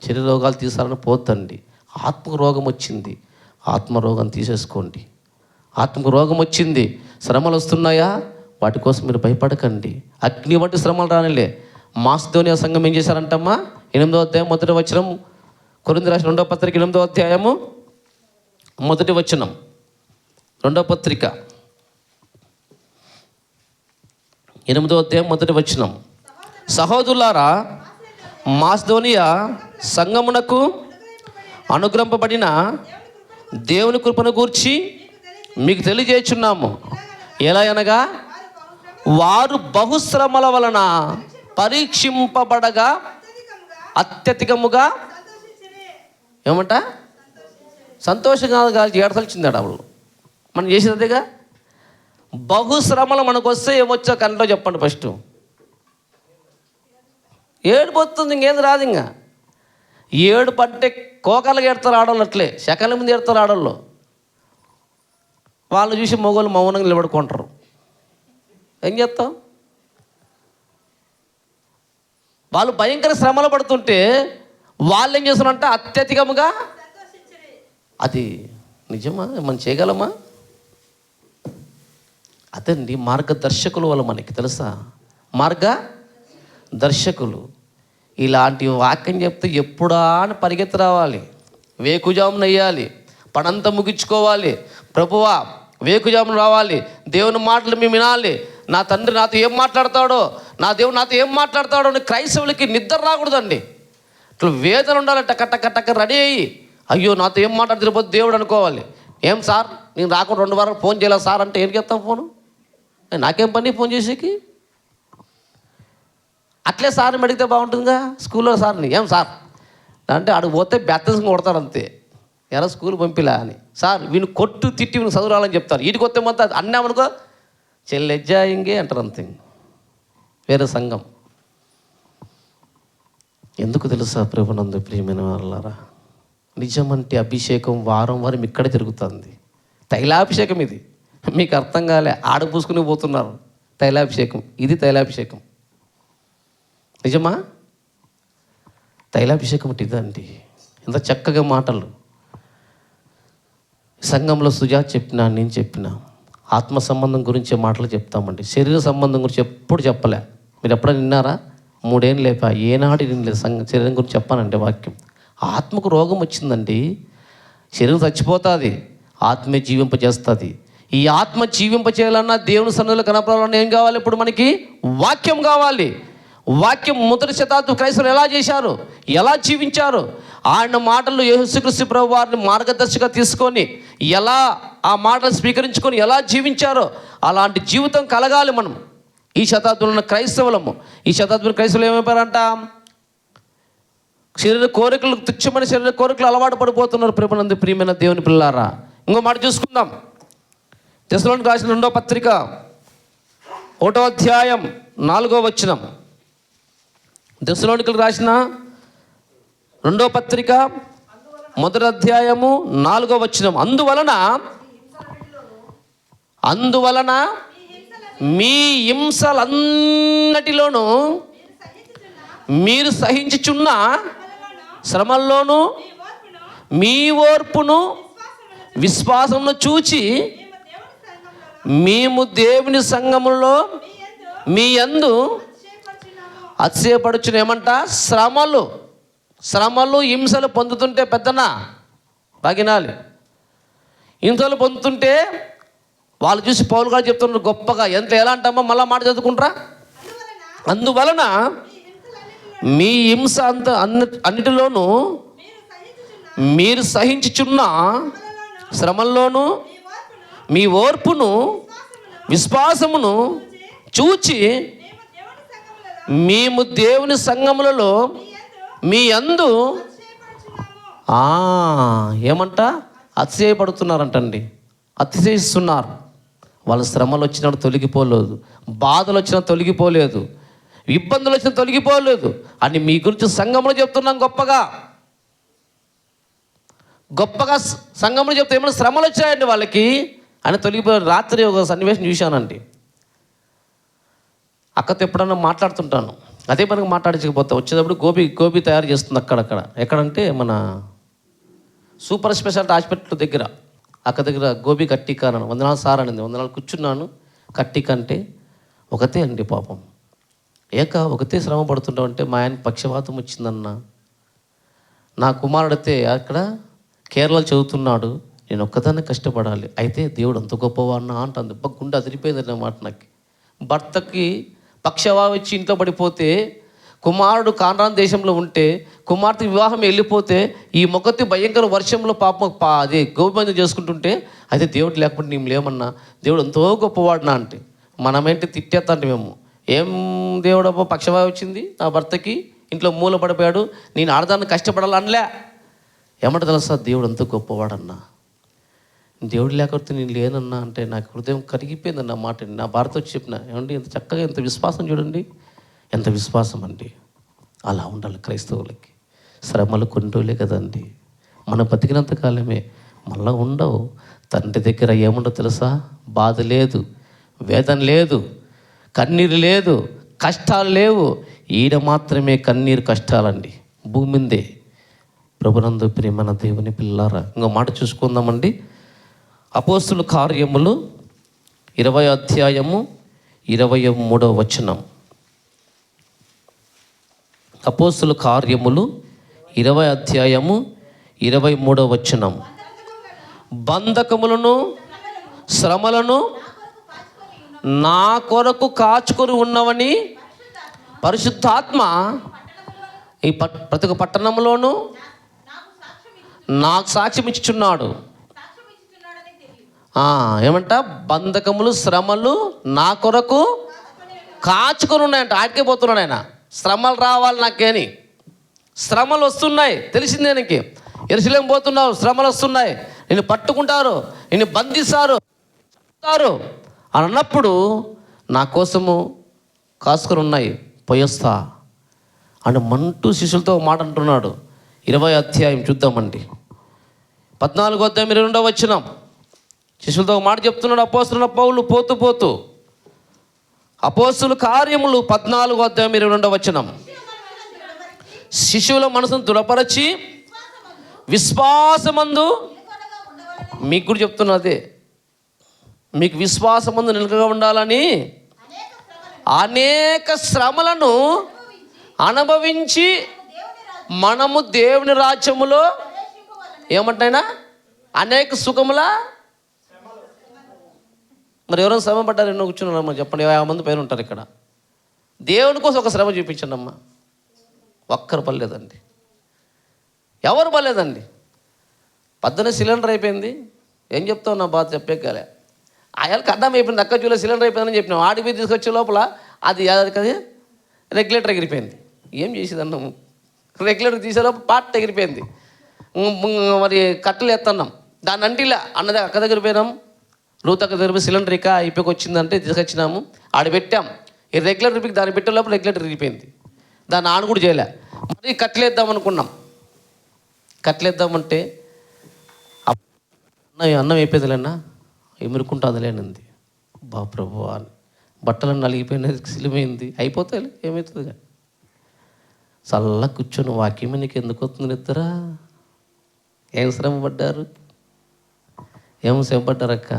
శరీర రోగాలు తీసాలని పోతండి. ఆత్మకు రోగం వచ్చింది, ఆత్మరోగం తీసేసుకోండి. ఆత్మకు రోగం వచ్చింది, శ్రమలు వస్తున్నాయా, వాటి కోసం మీరు భయపడకండి. అగ్ని వంటి శ్రమలు రానిలే. మాసిదోనియా సంఘం ఏం చేశారంటమ్మా? 8వ అధ్యాయం 1వ వచనం, కొరింథీ రాసిన 2వ పత్రిక 8వ అధ్యాయము 1వ వచనం, 2వ పత్రిక 8వ అధ్యాయం 1వ వచనం. సహోదరులారా, మాసిదోనియా సంఘమునకు అనుగ్రహింపబడిన దేవుని కృపను గూర్చి మీకు తెలియజేయుచున్నాము. ఎలా అనగా, వారు బహుశ్రమల వలన పరీక్షింపబడగా అత్యధికముగా ఏమంట సంతోషంగా ఏడతలిచిందట. అప్పుడు మనం చేసేదేగా. బహుశ్రమలు మనకు వస్తే ఏమొచ్చో కన్నలో చెప్పండి. ఫస్ట్ ఏడుపోతుంది, ఇంకేది రాదు. ఇంకా ఏడు పట్టే కోకలుగా ఏడతారు ఆడవాళ్ళు, అట్లే శకల ముందు ఏడతారు ఆడవాళ్ళు. వాళ్ళు చూసి మగవాళ్ళు మౌనంగా నిలబడుకుంటారు. ఏం చేస్తాం? వాళ్ళు భయంకర శ్రమలు పడుతుంటే వాళ్ళు ఏం చేస్తున్నారంటే అత్యధికముగా. అది నిజమా? మనం చేయగలమా? అదండి మార్గదర్శకులు వాళ్ళు, మనకి తెలుసా? మార్గదర్శకులు. ఇలాంటి వాక్యం చెప్తే ఎప్పుడా అని పరిగెత్తి రావాలి, వేకుజామున వేయాలి, పనంతా ముగించుకోవాలి. ప్రభువా వేకుజామున రావాలి, దేవుని మాటలు మేము వినాలి. నా తండ్రి నాతో ఏం మాట్లాడతాడో, నా దేవుడు నాతో ఏం మాట్లాడతాడో అని క్రైస్తవులకి నిద్ర రాకూడదండి. ఇట్లా వేదన ఉండాలి. టక్క రెడీ అయ్యి, అయ్యో నాతో ఏం మాట్లాడుతుపోతే దేవుడు అనుకోవాలి. ఏం సార్ నేను రాకుండా 2 వారాలు ఫోన్ చేయలేదు సార్ అంటే ఏం చేస్తాం? ఫోను నాకేం పని ఫోన్ చేసేకి? అట్లే సార్ని అడిగితే బాగుంటుందిగా. స్కూల్లో సార్ని, ఏం సార్ అంటే అడుగు పోతే బ్యాప్టిజం కొడతారు అంతే. ఎలా స్కూల్ పంపిలా అని, సార్ వీని కొట్టు తిట్టి వీనికి చదువురాలని చెప్తారు. వీటికి వస్తే మొత్తం అన్నామనుకో చెల్లెజ్జా ఇంకే అంటారు అంతే. వేరే సంఘం. ఎందుకు తెలుసా ప్రభునందు ప్రియమైన వాళ్ళారా? నిజమంటే అభిషేకం వారం వారం ఇక్కడే తిరుగుతుంది. తైలాభిషేకం ఇది. మీకు అర్థం కాలే, ఆడ పూసుకుని పోతున్నారు. తైలాభిషేకం ఇది, తైలాభిషేకం నిజమా? తైలాభిషేకం ఇదండి. ఎంత చక్కగా మాటలు సంఘంలో సుజాత్ చెప్పినా, నేను చెప్పినా ఆత్మ సంబంధం గురించే మాటలు చెప్తామండి. శరీర సంబంధం గురించి ఎప్పుడు చెప్పలే. మీరు ఎప్పుడైనా విన్నారా? 3 ఏళ్ళు లేపా, ఏనాడు వినలేదు శరీరం గురించి చెప్పానంటే వాక్యం. ఆత్మకు రోగం వచ్చిందండి, శరీరం చచ్చిపోతుంది, ఆత్మే జీవింపజేస్తుంది. ఈ ఆత్మ జీవింపచేయాలన్నా, దేవుని సన్నిధిలో కనపడాలన్నా ఏం కావాలి? ఇప్పుడు మనకి వాక్యం కావాలి. వాక్యం మొదటి శతాబ్దం క్రైస్తవులు ఎలా చేశారు, ఎలా జీవించారు, ఆయన మాటలు యేసుక్రీస్తు ప్రభు వారిని మార్గదర్శిగా తీసుకొని ఎలా ఆ మాటలు స్వీకరించుకొని ఎలా జీవించారో అలాంటి జీవితం కలగాలి మనం. ఈ శతాబ్దంలో ఉన్న క్రైస్తవులము, ఈ శతాబ్దంలో క్రైస్తవులు ఏమైపోయారంట? శరీర కోరికలు, తుచ్చమైన శరీర కోరికలు అలవాటు పడిపోతున్నారు. ప్రభునందు ప్రియమైన దేవుని పిల్లారా, ఇంకో మాట చూసుకుందాం. తెస్సలోనికీయులకు రాసిన 2వ పత్రిక 1వ అధ్యాయం 4వ వచనం. తెస్సలోనికీయులకు రాసిన 2వ పత్రిక 1వ అధ్యాయము 4వ వచనం. అందువలన మీ హింసలన్నిటిలోనూ మీరు సహించుచున్న శ్రమల్లోనూ మీ ఓర్పును విశ్వాసమును చూచి మేము దేవుని సంఘములో మీ యందు అతిశయపడుచున్న. ఏమంట? శ్రమలు హింసలు పొందుతుంటే పెద్దనా భగినాలి, హింసలు పొందుతుంటే వాళ్ళు చూసి పౌలు గారు చెప్తున్నారు గొప్పగా. ఎలా అంటామో మళ్ళా మాట చదువుకుంటారా? అందువలన మీ హింస అన్నిటిలోనూ మీరు సహించుచున్న శ్రమల్లోనూ మీ ఓర్పును విశ్వాసమును చూచి మేము దేవుని సంఘములలో మీ యందు ఏమంట? అతిశయపడుతున్నారంటండి, అతిశయిస్తున్నారు. వాళ్ళ శ్రమలు వచ్చినప్పుడు తొలగిపోలేదు, బాధలు వచ్చినా తొలగిపోలేదు, ఇబ్బందులు వచ్చినా తొలగిపోలేదు అని మీ గురించి సంఘంలో చెప్తున్నాం. గొప్పగా సంఘంలో చెప్తే ఏమైనా శ్రమలు వచ్చాయండి వాళ్ళకి అని తొలగిపోయారు. రాత్రి ఒక సన్నివేశం చూశానండి. అక్కతో ఎప్పుడన్నా మాట్లాడుతుంటాను, అదే మనకు మాట్లాడించకపోతే వచ్చేటప్పుడు గోబీ తయారు చేస్తుంది అక్కడక్కడ. ఎక్కడంటే మన సూపర్ స్పెషాలిటీ హాస్పిటల్ దగ్గర, అక్కడ దగ్గర గోబీ కట్టిక అన్నాను. 100 సార్ అనింది. 100 కూర్చున్నాను. కట్టిక అంటే ఒకతే అండి పాపం. ఒకతే శ్రమ పడుతుంటామంటే మా ఆయన పక్షవాతం వచ్చిందన్న. నా కుమారుడితే అక్కడ కేరళ చదువుతున్నాడు, నేను ఒక్కదాన్ని కష్టపడాలి. అయితే దేవుడు అంత గొప్పవాడినా అంటుంది. గుండె అదిరిపోయింది అన్నమాట నాకు. భర్తకి పక్షవాతం వచ్చి ఇంట్లో పడిపోతే, కుమారుడు కానాన్ దేశంలో ఉంటే, కుమార్తె వివాహం వెళ్ళిపోతే, ఈ మొక్కతి భయంకర వర్షంలో పాపం అదే గోబంధం చేసుకుంటుంటే, అయితే దేవుడు లేకపోతే నేను లేమన్నా, దేవుడు ఎంతో గొప్పవాడినా అంటే మనమేంటి తిట్టేస్తా మేము. ఏం దేవుడు పక్షవాతం వచ్చింది నా భర్తకి, ఇంట్లో మూల పడిపోయాడు, నేను ఆడదాన్ని కష్టపడాలనలే. ఏమంటే తెలుసా, దేవుడు ఎంతో గొప్పవాడన్నా, దేవుడు లేకపోతే నేను లేనన్నా అంటే నాకు హృదయం కరిగిపోయిందన్న మాట. నా భారత వచ్చి చెప్పిన, ఏమండి ఎంత చక్కగా, ఎంత విశ్వాసం చూడండి, ఎంత విశ్వాసం అండి. అలా ఉండాలి క్రైస్తవులకి. శ్రమలు కొన్ని రోజులే కదండి, మనం బతికినంత కాలమే, మళ్ళీ ఉండవు. తండ్రి దగ్గర ఏముండవు తెలుసా, బాధ లేదు, వేదన లేదు, కన్నీరు లేదు, కష్టాలు లేవు. ఈడ మాత్రమే కన్నీరు కష్టాలండి, భూమి మీదే. ప్రభునందు ప్రియమైన దేవుని పిల్లారా, ఇంకో మాట చూసుకుందామండి. అపోస్తుల కార్యములు 20వ అధ్యాయము 23వ వచనం. అపోస్తుల కార్యములు 20వ అధ్యాయము 23వ వచనం. బంధకములను శ్రమలను నా కొరకు కాచుకొని ఉన్నవని పరిశుద్ధాత్మ ఈ ప్రతి ఒక్క పట్టణంలోనూ నాకు సాక్ష్యం ఇచ్చుచున్నాడు. ఏమంట, బంధకములు శ్రమలు నా కొరకు కాచుకొని ఉన్నాయంట. ఆటికే పోతున్నాడు ఆయన. శ్రమలు రావాలి నాకేని, శ్రమలు వస్తున్నాయి తెలిసిందే. నీకు యెరూషలేం పోతున్నావు, శ్రమలు వస్తున్నాయి, నిన్ను పట్టుకుంటారు, నిన్ను బంధిస్తారు అని అన్నప్పుడు నా కోసము కాసుకొని ఉన్నాయి, పోయొస్తా అని మంటూ శిష్యులతో మాట అంటున్నాడు. 20వ అధ్యాయం చూద్దామండి. 14వ అధ్యాయం 22వ వచనం. శిష్యులతో మాట చెప్తున్నాడు అపోస్తలుడైన పౌలు పోతూ. అపోస్తలుల కార్యములు 14వ అధ్యాయం 22వ వచనం. శిష్యుల మనసును దృఢపరచి విశ్వాసమందు, మీకు కూడా చెప్తున్నదే, మీకు విశ్వాసమందు నిలకగా ఉండాలని అనేక శ్రమలను అనుభవించి మనము దేవుని రాజ్యములో ఏమంటాయినా అనేక సుఖముల. మరి ఎవరైనా శ్రమ పడ్డారు, ఎన్నో కూర్చున్నారమ్మా చెప్పండి. 50 మంది పైన ఉంటారు ఇక్కడ. దేవుని కోసం ఒక శ్రమ చూపించండి అమ్మా. ఒక్కరు పర్లేదండి, ఎవరు పర్లేదండి. పొద్దున్న సిలిండర్ అయిపోయింది, ఏం చెప్తావు, నా బాధ చెప్పేకాలే. ఆయనకి అర్థం అయిపోయింది, అక్క చూలే సిలిండర్ అయిపోయిందని చెప్పినాం. ఆడిపోయి తీసుకొచ్చే లోపల అది కదా రెగ్యులేటర్ ఎగిరిపోయింది. ఏం చేసేది అన్నాము, రెగ్యులేటర్ తీసే లోపల పార్ట్ ఎగిరిపోయింది. మరి కట్టెలు ఎత్తన్నాం, దాన్ని అంటిలా అన్నది అక్క దగ్గర పోయినాం. రూత్ అక్క దగ్గర సిలిండర్ ఇక అయిపోయి వచ్చిందంటే తీసుకొచ్చినాము, ఆడ పెట్టాం. ఈ రెగ్యులేటర్ ఇప్పి దాన్ని పెట్టే లోపల రెగ్యులేటర్ ఎగిరిపోయింది. దాన్ని ఆన్ కూడా చేయలే. మరి కట్టెలేద్దాం అనుకున్నాం. కట్టెలేద్దామంటే అన్నం అయిపోయిందిలేనా, ఎమురుకుంటుందిలేనంది. బా ప్రభు అని బట్టలను నలిగిపోయినది, సిలిమైంది, అయిపోతాయి, ఏమవుతుంది కానీ. చల్ల కూర్చొని వాక్యం నీకు ఎందుకు వస్తుంది నిద్ర? ఏం శ్రమ పడ్డారు, ఏం శ్రమ పడ్డారక్క?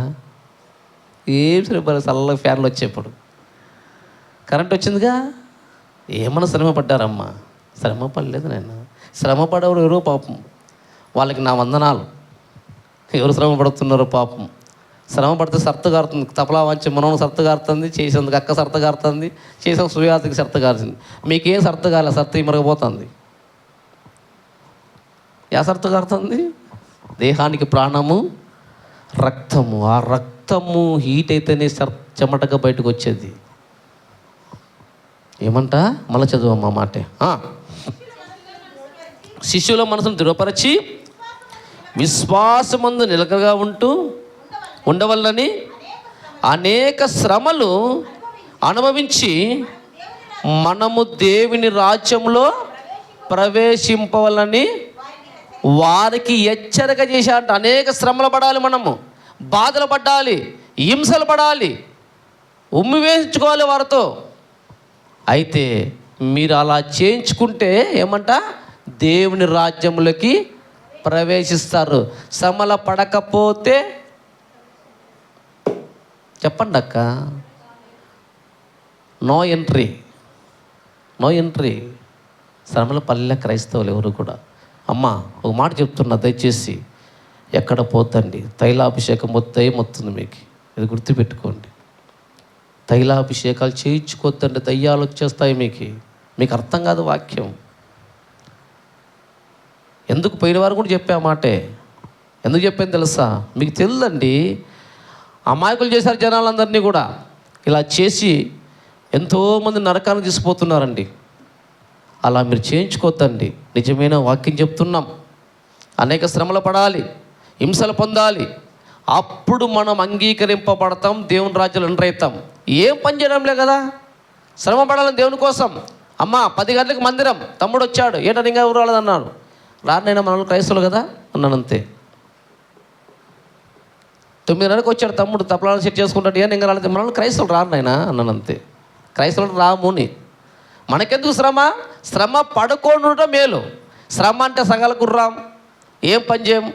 ఏం శ్రమ పడ్డారు? చల్ల ఫ్యాన్లు వచ్చేప్పుడు కరెంట్ వచ్చిందిగా, ఏమన్నా శ్రమ పడ్డారమ్మా? శ్రమ పడలేదు నాయన. శ్రమ పడేవారు ఎవరో పాపం, వాళ్ళకి నా వందనాలు. ఎవరు శ్రమ పడుతున్నారో పాపం. శ్రమ పడితే సర్త కారుతుంది, తపలా వంచి మనం సర్త కారుతుంది, చేసేందుకు అక్క సర్త కారుతుంది, చేసిన సుయాతికి సర్త కారుతుంది. మీకేం సర్త కాలే, సర్త ఇమరగపోతుంది. యా సర్త కారుతుంది? దేహానికి ప్రాణము రక్తము. ఆ రక్తము హీట్ అయితేనే చెమటగా బయటకు వచ్చేది. ఏమంట, మళ్ళీ చదువమ్మా మాటే. శిష్యుల మనసును దృఢపరచి విశ్వాసమందు నిలకడగా ఉండవల్లని అనేక శ్రమలు అనుభవించి మనము దేవుని రాజ్యంలో ప్రవేశింపవలని వారికి హెచ్చరిక చేశారంట. అనేక శ్రమలు పడాలి, మనము బాధలు పడాలి, హింసలు పడాలి, ఉమ్మి వేయించుకోవాలి వారితో. అయితే మీరు అలా చేయించుకుంటే ఏమంట, దేవుని రాజ్యంలోకి ప్రవేశిస్తారు. శ్రమల పడకపోతే చెప్పండి అక్క, నో ఎంట్రీ. శ్రమల పల్లె క్రైస్తవులు ఎవరు కూడా. అమ్మ ఒక మాట చెప్తున్నా, దయచేసి ఎక్కడ పోతండి, తైలాభిషేకం మొత్తుంది మీకు. ఇది గుర్తుపెట్టుకోండి. తైలాభిషేకాలు చేయించుకోద్దండి, దయ్యాలు వచ్చేస్తాయి మీకు అర్థం కాదు వాక్యం. ఎందుకు పోయిన వారు కూడా చెప్పే మాటే. ఎందుకు చెప్పాను తెలుసా? మీకు తెలియదండి. అమాయకులు చేశారు జనాలందరినీ కూడా. ఇలా చేసి ఎంతోమంది నరకాన్ని తీసుకుపోతున్నారండి. అలా మీరు చేయించుకోవద్దండి. నిజమైన వాక్యం చెప్తున్నాం. అనేక శ్రమలు పడాలి, హింసలు పొందాలి, అప్పుడు మనం అంగీకరింపబడతాం, దేవుని రాజ్యంలో ఎంటర్ అవుతాం. ఏం పని చేయడంలే కదా, శ్రమ పడాలని దేవుని కోసం. అమ్మ 10 గంటలకు మందిరం, తమ్ముడు వచ్చాడు, ఏంటని ఇంకా ఎవరు రాలేదన్నాడు. రానైనా మనల్ని క్రైస్తవులు కదా అన్నాను, అంతే. 9:30కి వచ్చాడు తమ్ముడు, తప్పలాలను సెట్ చేసుకుంటాడు, ఏం ఇంకా రాలేదు, మనల్ని క్రైస్తవులు రానైనా అన్నాను, అంతే. క్రైస్తవులు రాముని. మనకెందుకు శ్రమ పడుకోని ఉండటం మేలు. శ్రమ అంటే సగల గుర్రాం, ఏం పని చేయం.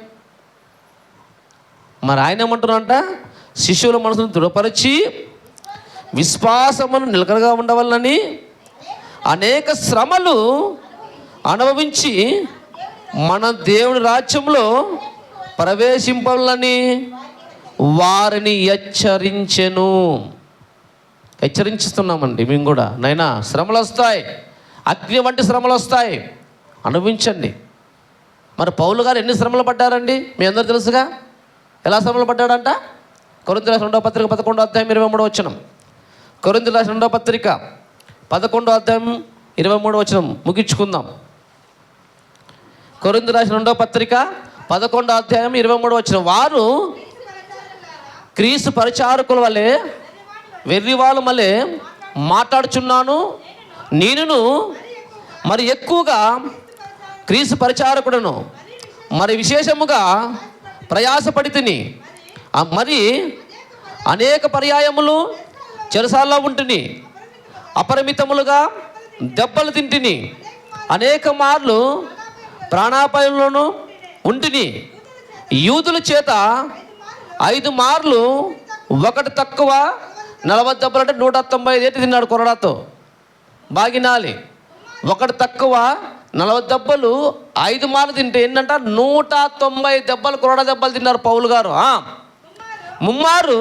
మరి ఆయన ఏమంటున్నారంట, శిష్యుల మనసును దృఢపరిచి విశ్వాసమును నిలకడగా ఉండవల్లని అనేక శ్రమలు అనుభవించి మన దేవుని రాజ్యంలో ప్రవేశింపాలని వారిని హెచ్చరించుతున్నామండి. మేము కూడా నైనా శ్రమలు వస్తాయి, అగ్ని వంటి శ్రమలు వస్తాయి, అనుభవించండి. మరి పౌలు గారు ఎన్ని శ్రమలు పడ్డారండి మీ అందరూ తెలుసుగా. ఎలా శ్రమలు పడ్డాడంట? కొరింథీయులకు రాసిన 2వ పత్రిక 11వ అధ్యాయం 23వ వచనం. కొరింథీయులకు రాసిన 2వ పత్రిక 11వ అధ్యాయం 23వ వచనం ముగించుకుందాం. కొరింథీయులకు రాసిన 2వ పత్రిక 11వ అధ్యాయం 23వ వచనం. వారు క్రీస్తు పరిచారకుల వలె వెర్రివాళ్ళ వలె మాట్లాడుచున్నాను, నేనును మరి ఎక్కువగా క్రీస్తు పరిచారకుడను మరి విశేషముగా ప్రయాసపడి తిని, మరి అనేక పర్యాయములు చెరసాల్లో ఉంటిని, అపరిమితములుగా దెబ్బలు తింటిని, అనేక మార్లు ప్రాణాపాయంలోనూ ఉంటిని, యూదుల చేత 5 మార్లు ఒకటి తక్కువ 40 దెబ్బలు అంటే 195 ఏటి తిన్నాడు కొరడాతో బాగినాలి. ఒకటి తక్కువ 40 దెబ్బలు 5 మార్లు తింటే ఏంటంట 190 దెబ్బలు కొరడా దెబ్బలు తిన్నారు పౌలు గారు. ముమ్మారు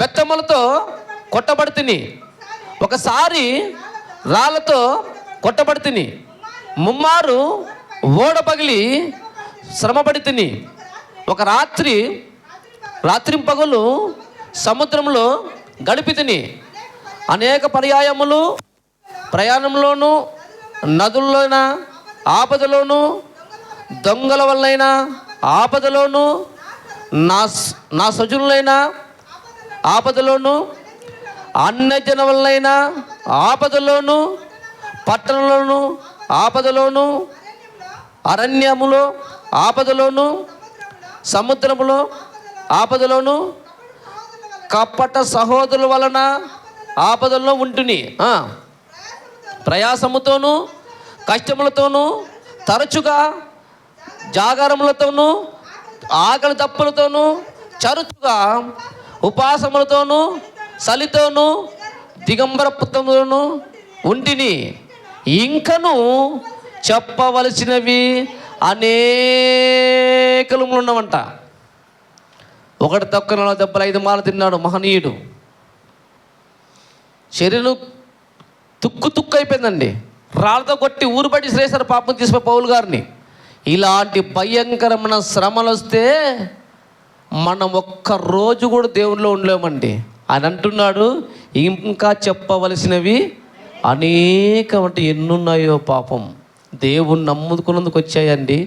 బెత్తములతో కొట్టబడి తిని, ఒకసారి రాళ్ళతో కొట్టబడి తిని, ముమ్మారు ఓడ పగిలి శ్రమపడి తిని, ఒక రాత్రింపగలు సముద్రంలో గడిపి తిని, అనేక పర్యాయములు ప్రయాణంలోనూ నదుల్లోన ఆపదలోను, దొంగల వల్లైన ఆపదలోను, నా సజనులైన ఆపదలోను, అన్యజన వల్లైన ఆపదలోను, పట్టణంలోను ఆపదలోను, అరణ్యములో ఆపదలోను, సముద్రములో ఆపదలోను, కపట సహోదరుల వలన ఆపదల్లో ఉంటుని, ప్రయాసముతోనూ కష్టములతోనూ, తరచుగా జాగారములతోనూ, ఆకలి తప్పులతోనూ, చరుచుగా ఉపాసములతోనూ, చలితోనూ, దిగంబరత్వముతోనూ ఉంటిని. ఇంకను చెప్పవలసినవి అనేకలు ఉన్నవంట. ఒకటి తక్కువ 40 దెబ్బలు 5 మార్లు తిన్నాడు మహనీయుడు. శరీరం తుక్కు అయిపోయిందండి. రాళ్ళతో కొట్టి ఊరు బట్టి శ్రేసారు పాపం తీసుకుపోయి పౌలు గారిని. ఇలాంటి భయంకరమైన శ్రమలు వస్తే మనం ఒక్క రోజు కూడా దేవునిలో ఉండలేమండి. ఆయన అంటున్నాడు, ఇంకా చెప్పవలసినవి అనేకమంటే ఎన్నున్నాయో పాపం దేవుణ్ణి నమ్ముకున్నందుకు వచ్చాయండి.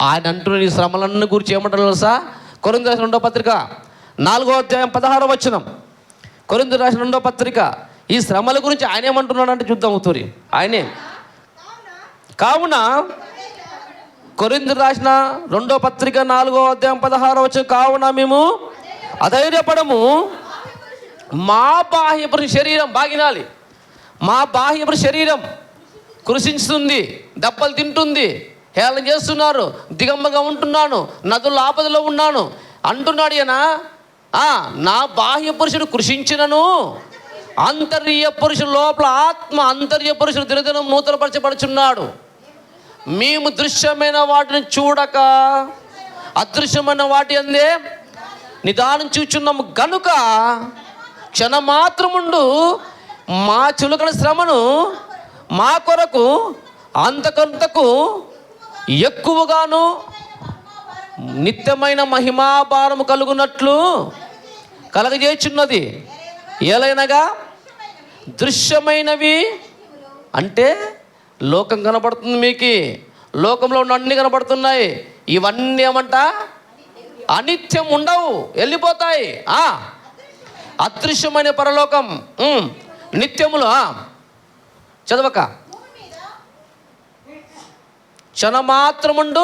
ఆయన అంటున్న ఈ శ్రమలన్నీ గురించి ఏమంటారు తెలుసా? కొరింథీయులకు రాసిన 2వ పత్రిక 4వ అధ్యాయం 16వ వచనం. కొరింథీయులకు రాసిన 2వ పత్రిక ఈ శ్రమల గురించి ఆయన ఏమంటున్నాడు అంటే చూద్దాం. తూరి ఆయనే. కావున కొరింథీయులకు రాసిన 2వ పత్రిక 4వ అధ్యాయం 16వ వచనం. కావున మేము అధైర్యపడము, మా బాహ్యపు శరీరం బాగినాలి, మా బాహ్యపు శరీరం కృషిస్తుంది, దెబ్బలు తింటుంది, హేళన చేస్తున్నారు, దిగమ్మగా ఉంటున్నాను, నదుల ఆపదలో ఉన్నాను అంటున్నాడు. ఈయన నా బాహ్య పురుషుడు కృషించినను అంతర్య పురుషుడు లోపల ఆత్మ అంతర్య పురుషుడు దినదినం నూతనపరచబడుచున్నాడు. మేము దృశ్యమైన వాటిని చూడక అదృశ్యమైన వాటి అందే నిదానం చూచున్నాము గనుక క్షణమాత్రముండు మా చులకన శ్రమను మా కొరకు అంతకంతకు ఎక్కువగాను నిత్యమైన మహిమాభారము కలుగునట్లు కలగజేయుచున్నది. ఏలైనగా దృశ్యమైనవి అంటే లోకం కనబడుతుంది, మీకు లోకంలో ఉన్న అన్నీ కనబడుతున్నాయి. ఇవన్నీ ఏమంట అనిత్యం, ఉండవు, వెళ్ళిపోతాయి. అదృశ్యమైన పరలోకం నిత్యములు. చదవక క్షణమాత్రముండు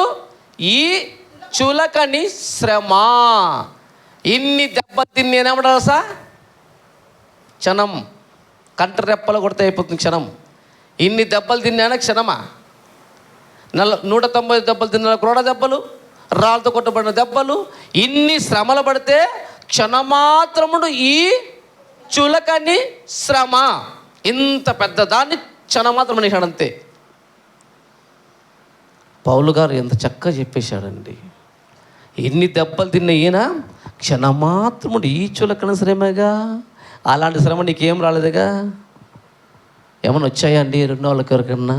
ఈ చులకని శ్రమ. ఇన్ని దెబ్బలు తిని నేనేమంటారు సార్, క్షణం కంట రెప్పలు కొడితే అయిపోతుంది క్షణం. ఇన్ని దెబ్బలు తిన్నానా క్షణమా? 190 దెబ్బలు తిన్న క్రోడ దెబ్బలు, రాళ్ళతో కొట్టబడిన దెబ్బలు, ఇన్ని శ్రమలు పడితే క్షణమాత్రముడు ఈ చులకని శ్రమ. ఇంత పెద్ద దాన్ని క్షణమాత్రం అనేసాడంతే. పౌలు గారు ఎంత చక్కగా చెప్పేశాడండి. ఎన్ని దెబ్బలు తిన్న ఈయన క్షణమాత్రముడు ఈ చులకన శ్రమగా. అలాంటి శ్రమ నీకేం రాలేదుగా? ఏమైనా వచ్చాయండి రెండో వాళ్ళకి ఎవరికన్నా?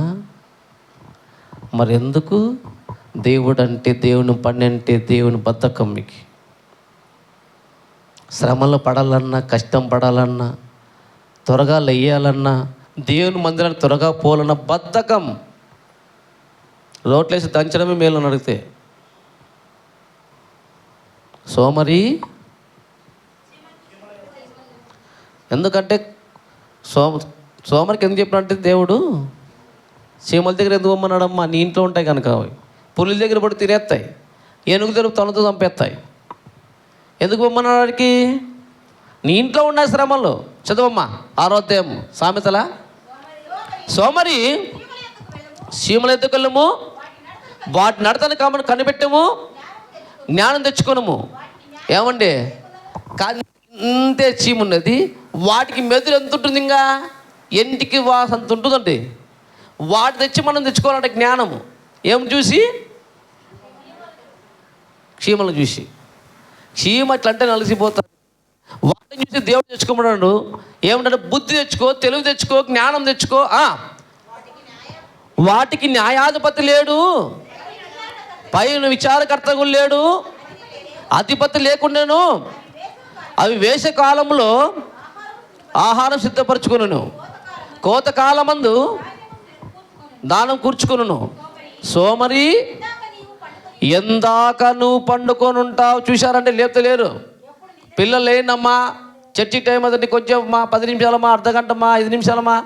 మరి ఎందుకు? దేవుడు అంటే, దేవుని పని అంటే దేవుని బద్ధకం. మీకు శ్రమలు పడాలన్నా, కష్టం పడాలన్నా, త్వరగా లేయాలన్నా, దేవుని మందిరానికి త్వరగా పోవాలన్నా బద్ధకం. రోట్లేసి దంచడమే మేలు అని అడిగితే సోమరి. ఎందుకంటే సోమరికి ఎందుకు చెప్పినట్టే దేవుడు చీమల దగ్గర ఎందుకు పొమ్మన్నాడమ్మా? నీ ఇంట్లో ఉంటాయి కనుక. పులుల దగ్గర పడి తినేస్తాయి, ఏనుగు దగ్గర తనతో చంపేస్తాయి. ఎందుకు పొమ్మన్నాడికి? నీ ఇంట్లో ఉన్న శ్రమలు. చదవమ్మా 6వ అధ్యాయం సామెతల. సోమరి చీమల ఎద్దుకు వెళ్ళము, వాటి నడతను కామని కనిపెట్టము, జ్ఞానం తెచ్చుకోనము. ఏమండి అంతే, చీమ ఉన్నది, వాటికి మెదులు ఎంత ఉంటుంది, ఇంకా ఎంటికి వాస అంత ఉంటుందండి. వాటి తెచ్చి మనం తెచ్చుకోవాలంటే జ్ఞానము. ఏం చూసి? క్షీమలను చూసి. క్షీమ ఇట్లంటే నలిసిపోతాడు. వాటిని చూసి దేవుడు తెచ్చుకోమన్నాడు. ఏమంటాడు? బుద్ధి తెచ్చుకో, తెలివి తెచ్చుకో, జ్ఞానం తెచ్చుకో. వాటికి న్యాయాధిపతి లేడు, పైన విచారకర్త లేడు, అధిపతి లేకుండాను అవి వేసకాలంలో ఆహారం సిద్ధపరచుకును, కోతకాలమందు దానం కూర్చుకును. సోమరి ఎందాక నువ్వు పండుకొని ఉంటావు. చూశారంటే లేపుతలేరు. పిల్లలు లేనమ్మా, చర్చి టైం అదండి, కొంచెం మా 10 నిమిషాలమ్మా, అర్ధగంటమ్మా, 5 నిమిషాలమ్మా.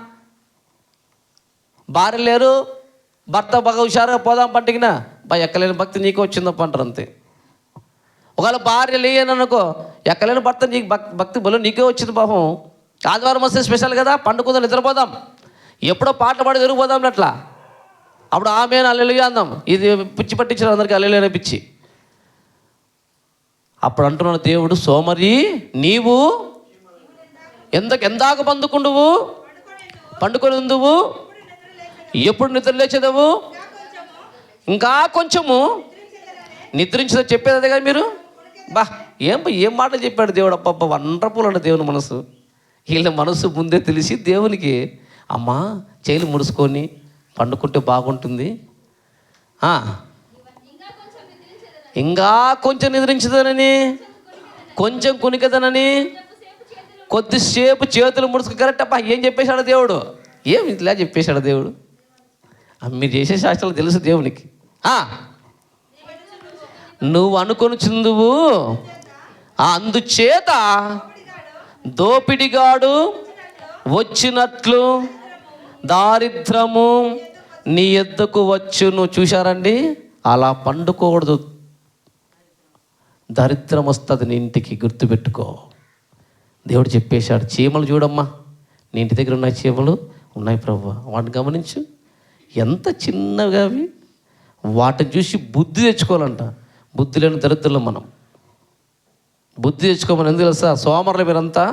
భార్య లేరు, భర్త బాగా హుషారుగా పోదాం పంటికినా, ఎక్కలేని భక్తి నీకు వచ్చిందప్ప అంటారు అంతే. ఒకవేళ భార్య లేననుకో, ఎక్కలేని భర్త నీకు భక్తి బలం నీకే వచ్చింది పాపం. ఆదివారం వస్తే స్పెషల్ కదా, పండుకుందాం, నిద్రపోదాం, ఎప్పుడో పాటలు పాడి తిరిగిపోదాం అట్లా. అప్పుడు ఆమె అల్లెలుగా అందాం. ఇది పిచ్చి పట్టించారు అందరికీ, అల్లెలు పిచ్చి. అప్పుడు అంటున్నాడు దేవుడు, సోమరి నీవు ఎందాక పండుకుండువు, పండుకొని ఉందువు, ఎప్పుడు నిద్ర లేచేదవు, ఇంకా కొంచెము నిద్రించదో చెప్పేది కదా మీరు. ఏం మాటలు చెప్పాడు దేవుడు. అప్ప వండర్ఫుల్ అండి దేవుని మనసు. వీళ్ళ మనసు ముందే తెలిసి దేవునికి, అమ్మా చేతులు ముడుచుకొని పండుకుంటే బాగుంటుంది, ఇంకా కొంచెం నిద్రించదనని, కొంచెం కునికదనని, కొద్దిసేపు చేతులు ముడుచుకు. కరెక్ట్ అప్ప. ఏం చెప్పేశాడు దేవుడు? ఏం ఇట్లా చెప్పేశాడు దేవుడు. మీరు చేసే శాస్త్రాలు తెలుసు దేవునికి. నువ్వు అనుకొని చిందువు, అందుచేత దోపిడిగాడు వచ్చినట్లు దారిద్రము నీ ఎద్దకు వచ్చును. చూశారండి, అలా పండుకోకూడదు. దరిద్రం వస్తుంది నీ ఇంటికి, గుర్తుపెట్టుకో. దేవుడు చెప్పేశాడు. చీమలు చూడమ్మా, నీ ఇంటి దగ్గర ఉన్నాయి చీమలు, ఉన్నాయి ప్రభువా, వాటిని గమనించు. ఎంత చిన్నగా అవి, వాటిని చూసి బుద్ధి తెచ్చుకోవాలంట. బుద్ధి లేని దరిద్రులు మనం. బుద్ధి తెచ్చుకోమని ఎందుకు తెలుసా? సోమరులు మీరంతా.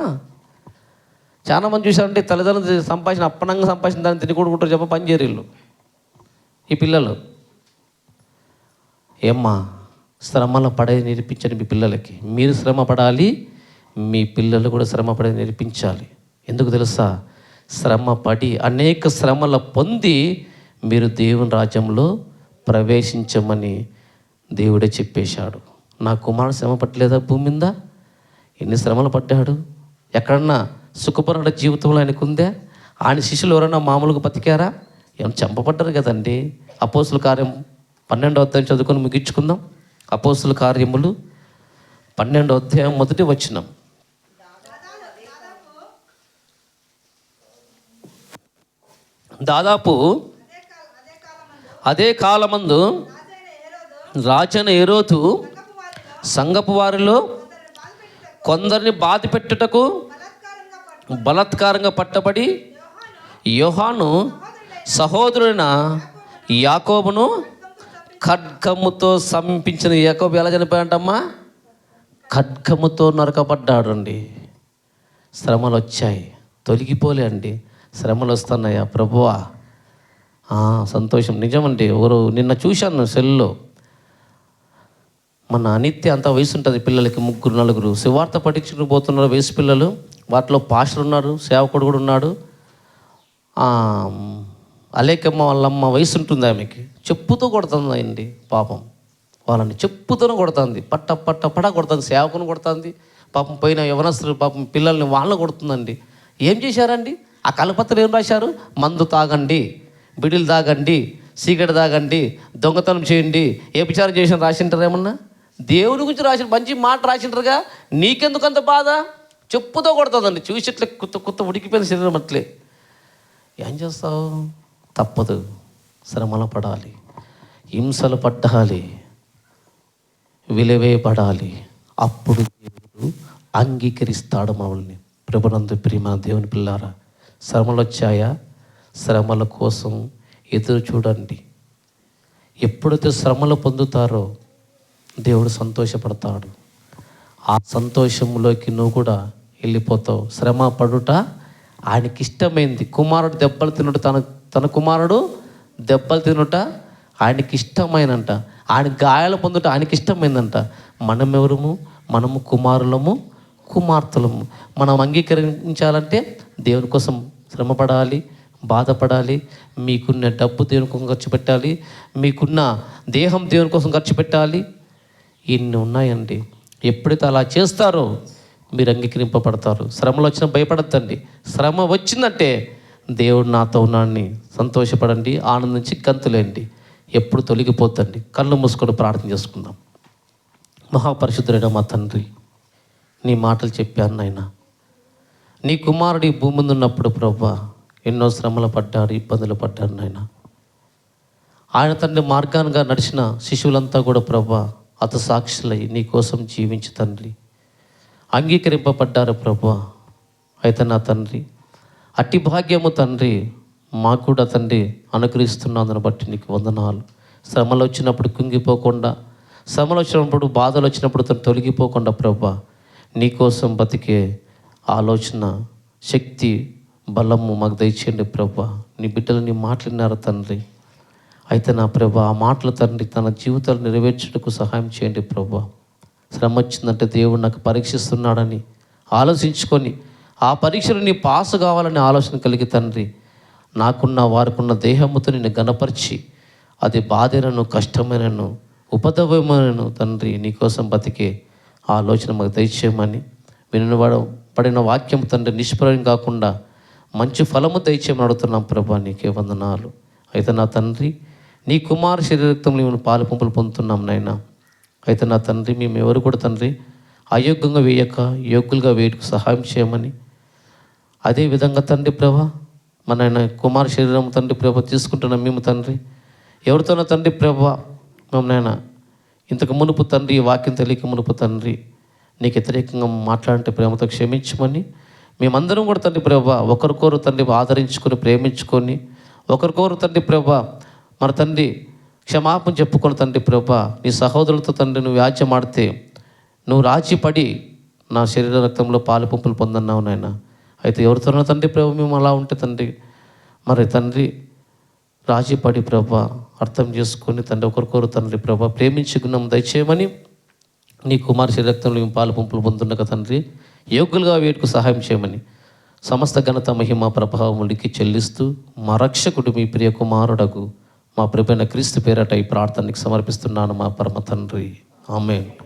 చాలామంది చూసారంటే తల్లిదండ్రులు సంపాదించిన అప్పనంగా సంపాదించిన దాన్ని తిని కొడుకుంటారు చెప్ప పని చేయరు వీళ్ళు. ఈ పిల్లలు ఏమ్మా శ్రమలో పడేది నేర్పించండి మీ పిల్లలకి. మీరు శ్రమ పడాలి, మీ పిల్లలు కూడా శ్రమ పడేది నేర్పించాలి. ఎందుకు తెలుసా? శ్రమ పడి అనేక శ్రమల పొంది మీరు దేవుని రాజ్యంలో ప్రవేశించమని దేవుడే చెప్పేశాడు. నా కుమారుడు శ్రమ పట్టలేదా భూమి మీద? ఎన్ని శ్రమలు పడ్డాడు? ఎక్కడన్నా సుఖపరణ జీవితంలో ఆయనకుందే? ఆయన శిష్యులు ఎవరైనా మామూలుగా బతికారా? ఏమైనా చంపబడ్డారు కదండి. అపోస్తుల కార్యం 12వ అధ్యాయం చదువుకొని ముగించుకుందాం. అపోస్తుల కార్యములు 12వ అధ్యాయం 1వ వచనం. దాదాపు అదే కాలమందు రాజైన హేరోదు సంఘపు వారిలో కొందరిని బాధ పెట్టుటకు బలాత్కారంగా పట్టబడి యోహాను సహోదరుడైన యాకోబును ఖడ్గముతో సమీపించిన. యాకోబు ఎలా చనిపోయాడంటమ్మా? ఖడ్గముతో నరకబడ్డాడు అండి. శ్రమలు వచ్చాయి, తొలగిపోలే అండి. శ్రమలు వస్తున్నాయా ప్రభువా? సంతోషం. నిజమండి. ఎవరు నిన్న చూశాను సెల్లో, మన అనిత్య అంత వయసు ఉంటుంది పిల్లలకి, 3-4 సువార్త పట్టించుకుని పోతున్నారు వయసు పిల్లలు. వాటిలో పాస్టర్ ఉన్నారు, సేవకుడు కూడా ఉన్నాడు. అలేకమ్మ వాళ్ళమ్మ వయసు ఉంటుంది, ఆమెకి చెప్పుతో కొడుతుంది అండి పాపం. వాళ్ళని చెప్పుతోనే కొడుతుంది, పట్ట కొడుతుంది, సేవకుని కొడుతుంది. పాపం పోయిన యవనస్తులు పాపం పిల్లల్ని వాళ్ళని కొడుతుందండి. ఏం చేశారండి? ఆ కలపత్రలు ఏం రాశారు? మందు తాగండి, బిడిలు తాగండి, సిగరెట్ తాగండి, దొంగతనం చేయండి, ఏ విచారం చేసిన రాసింటారు? ఏమన్నా దేవుని గురించి రాసిన మంచి మాట రాసింటారుగా. నీకెందుకు అంత బాధ? చెప్పుతో కొడుతుందండి. చూసి ఇట్లా కొత్త ఉడికిపోయిన శరీరం అట్లే. ఏం చేస్తావు? తప్పదు, శ్రమలు పడాలి, హింసలు పడాలి, విలువే పడాలి. అప్పుడు దేవుడు అంగీకరిస్తాడు మనల్ని. ప్రభునందు ప్రియమైన దేవుని పిల్లారా, శ్రమలు వచ్చాయా? శ్రమల కోసం ఎదురు చూడండి. ఎప్పుడైతే శ్రమలు పొందుతారో దేవుడు సంతోషపడతాడు. ఆ సంతోషంలోకి నువ్వు కూడా వెళ్ళిపోతావు. శ్రమ పడుట ఆయనకి ఇష్టమైంది. కుమారుడు దెబ్బలు తినుట, తన కుమారుడు దెబ్బలు తినుట ఆయనకి ఇష్టమైనంట. ఆయన గాయాలు పొందుట ఆయనకి ఇష్టమైందంట. మనం ఎవరము? మనము కుమారులము, కుమార్తెలము. మనం అంగీకరించాలంటే దేవుని కోసం శ్రమపడాలి, బాధపడాలి. మీకున్న డబ్బు దేవుని కోసం ఖర్చు పెట్టాలి, మీకున్న దేహం దేవుని కోసం ఖర్చు పెట్టాలి. ఇన్ని ఉన్నాయండి. ఎప్పుడైతే అలా చేస్తారో మీరు అంగీకరింపబడతారు. శ్రమలు వచ్చినా భయపడద్దండి. శ్రమ వచ్చిందంటే దేవుడు నాతో ఉన్నాడని సంతోషపడండి, ఆనందించి గంతులేండి. ఎప్పుడు తొలగిపోతండి. కళ్ళు మూసుకొని ప్రార్థన చేసుకుందాం. మహాపరిశుద్ధుడైన మా తండ్రి, నీ మాటలు చెప్పాను నాయనా. నీ కుమారుడు ఈ భూమి మీద ఉన్నప్పుడు ప్రభువా ఎన్నో శ్రమలు పడ్డాడు, ఇబ్బందులు పడ్డాడు నాయనా. ఆయన తండ్రి మార్గానుగా నడిచిన శిశువులంతా కూడా ప్రభువా అత సాక్షులై నీ కోసం జీవించి తండ్రి అంగీకరింపబడ్డారు ప్రభువా. అయితే నా తండ్రి అట్టి భాగ్యము తండ్రి మాకు కూడా తండ్రి అనుగ్రహిస్తున్నందును బట్టి నీకు వందనాలు. శ్రమలు వచ్చినప్పుడు కుంగిపోకుండా, శ్రమలు వచ్చినప్పుడు, బాధలు వచ్చినప్పుడు తొలగిపోకుండా ప్రభువా నీకోసం బతికే ఆలోచన, శక్తి, బలము మాకు దయచేయండి ప్రభువా. నీ బిడ్డలు నీ మాట్లాడినారు తండ్రి. అయితే నా ప్రభా ఆ మాటలు తండ్రి తన జీవితాలు నెరవేర్చుటకు సహాయం చేయండి ప్రభువా. శ్రమ వచ్చిందంటే దేవుడు నాకు పరీక్షిస్తున్నాడని ఆలోచించుకొని ఆ పరీక్షలు నీ పాసు కావాలని ఆలోచన కలిగి తండ్రి నాకున్న వారికున్న దేహముతో నిన్ను గణపరిచి అది బాధైనను, కష్టమైనను, ఉపద్రవమైనను తండ్రి నీకోసం బతికే ఆలోచన మాకు దయచేయమని, పడిన వాక్యం తండ్రి నిష్ఫలం కాకుండా మంచి ఫలము దయచేయమని అడుగుతున్నాం ప్రభా. నీకే వందనాలు. అయితే నా తండ్రి నీ కుమారు శరీరక్తం మేము పాలు పంపులు పొందుతున్నాం నాయన. అయితే నా తండ్రి మేము ఎవరు కూడా తండ్రి అయోగ్యంగా వేయక యోగ్యులుగా వేయటకు సహాయం చేయమని, అదేవిధంగా తండ్రి ప్రభా మన ఆయన కుమారు శరీరం తండ్రి ప్రభా తీసుకుంటున్నాం మేము తండ్రి. ఎవరితోనో తండ్రి ప్రభా మమ్మల్ని ఇంతకు మునుపు తండ్రి వాక్యం తెలియక మునుపు తండ్రి నీకు వ్యతిరేకంగా మాట్లాడంటే ప్రేమతో క్షమించమని, మేమందరం కూడా తండ్రి ప్రభా ఒకరికొరు తండ్రి ఆదరించుకొని, ప్రేమించుకొని, ఒకరికొకరు తండ్రి ప్రభా మన తండ్రి క్షమాపణ చెప్పుకొని తండ్రి ప్రభా నీ సహోదరులతో తండ్రి నువ్వు వ్యాజ్యమాడితే నువ్వు రాజీపడి నా శరీర రక్తంలో పాలు పంపులు పొందన్నావు నాయన. అయితే ఎవరితోనో తండ్రి ప్రభా మేము అలా ఉంటే తండ్రి మరి తండ్రి రాజీపడి ప్రభా అర్థం చేసుకొని తండ్రి ఒకరికొకరు తండ్రి ప్రభా ప్రేమించి గుణం దయచేయమని నీ కుమారు శరీర రక్తంలో మేము పాలు పంపులు పొందుండగా తండ్రి యోగ్యులుగా వీటికి సహాయం చేయమని సమస్త ఘనత మహిమ ప్రభావముడికి చెల్లిస్తూ మా రక్షకుడు మీ ప్రియ కుమారుడకు మా ప్రభువైన క్రీస్తు పేరట ఈ ప్రార్థనకి సమర్పిస్తున్నాను మా పరమ తండ్రి. ఆమేన్.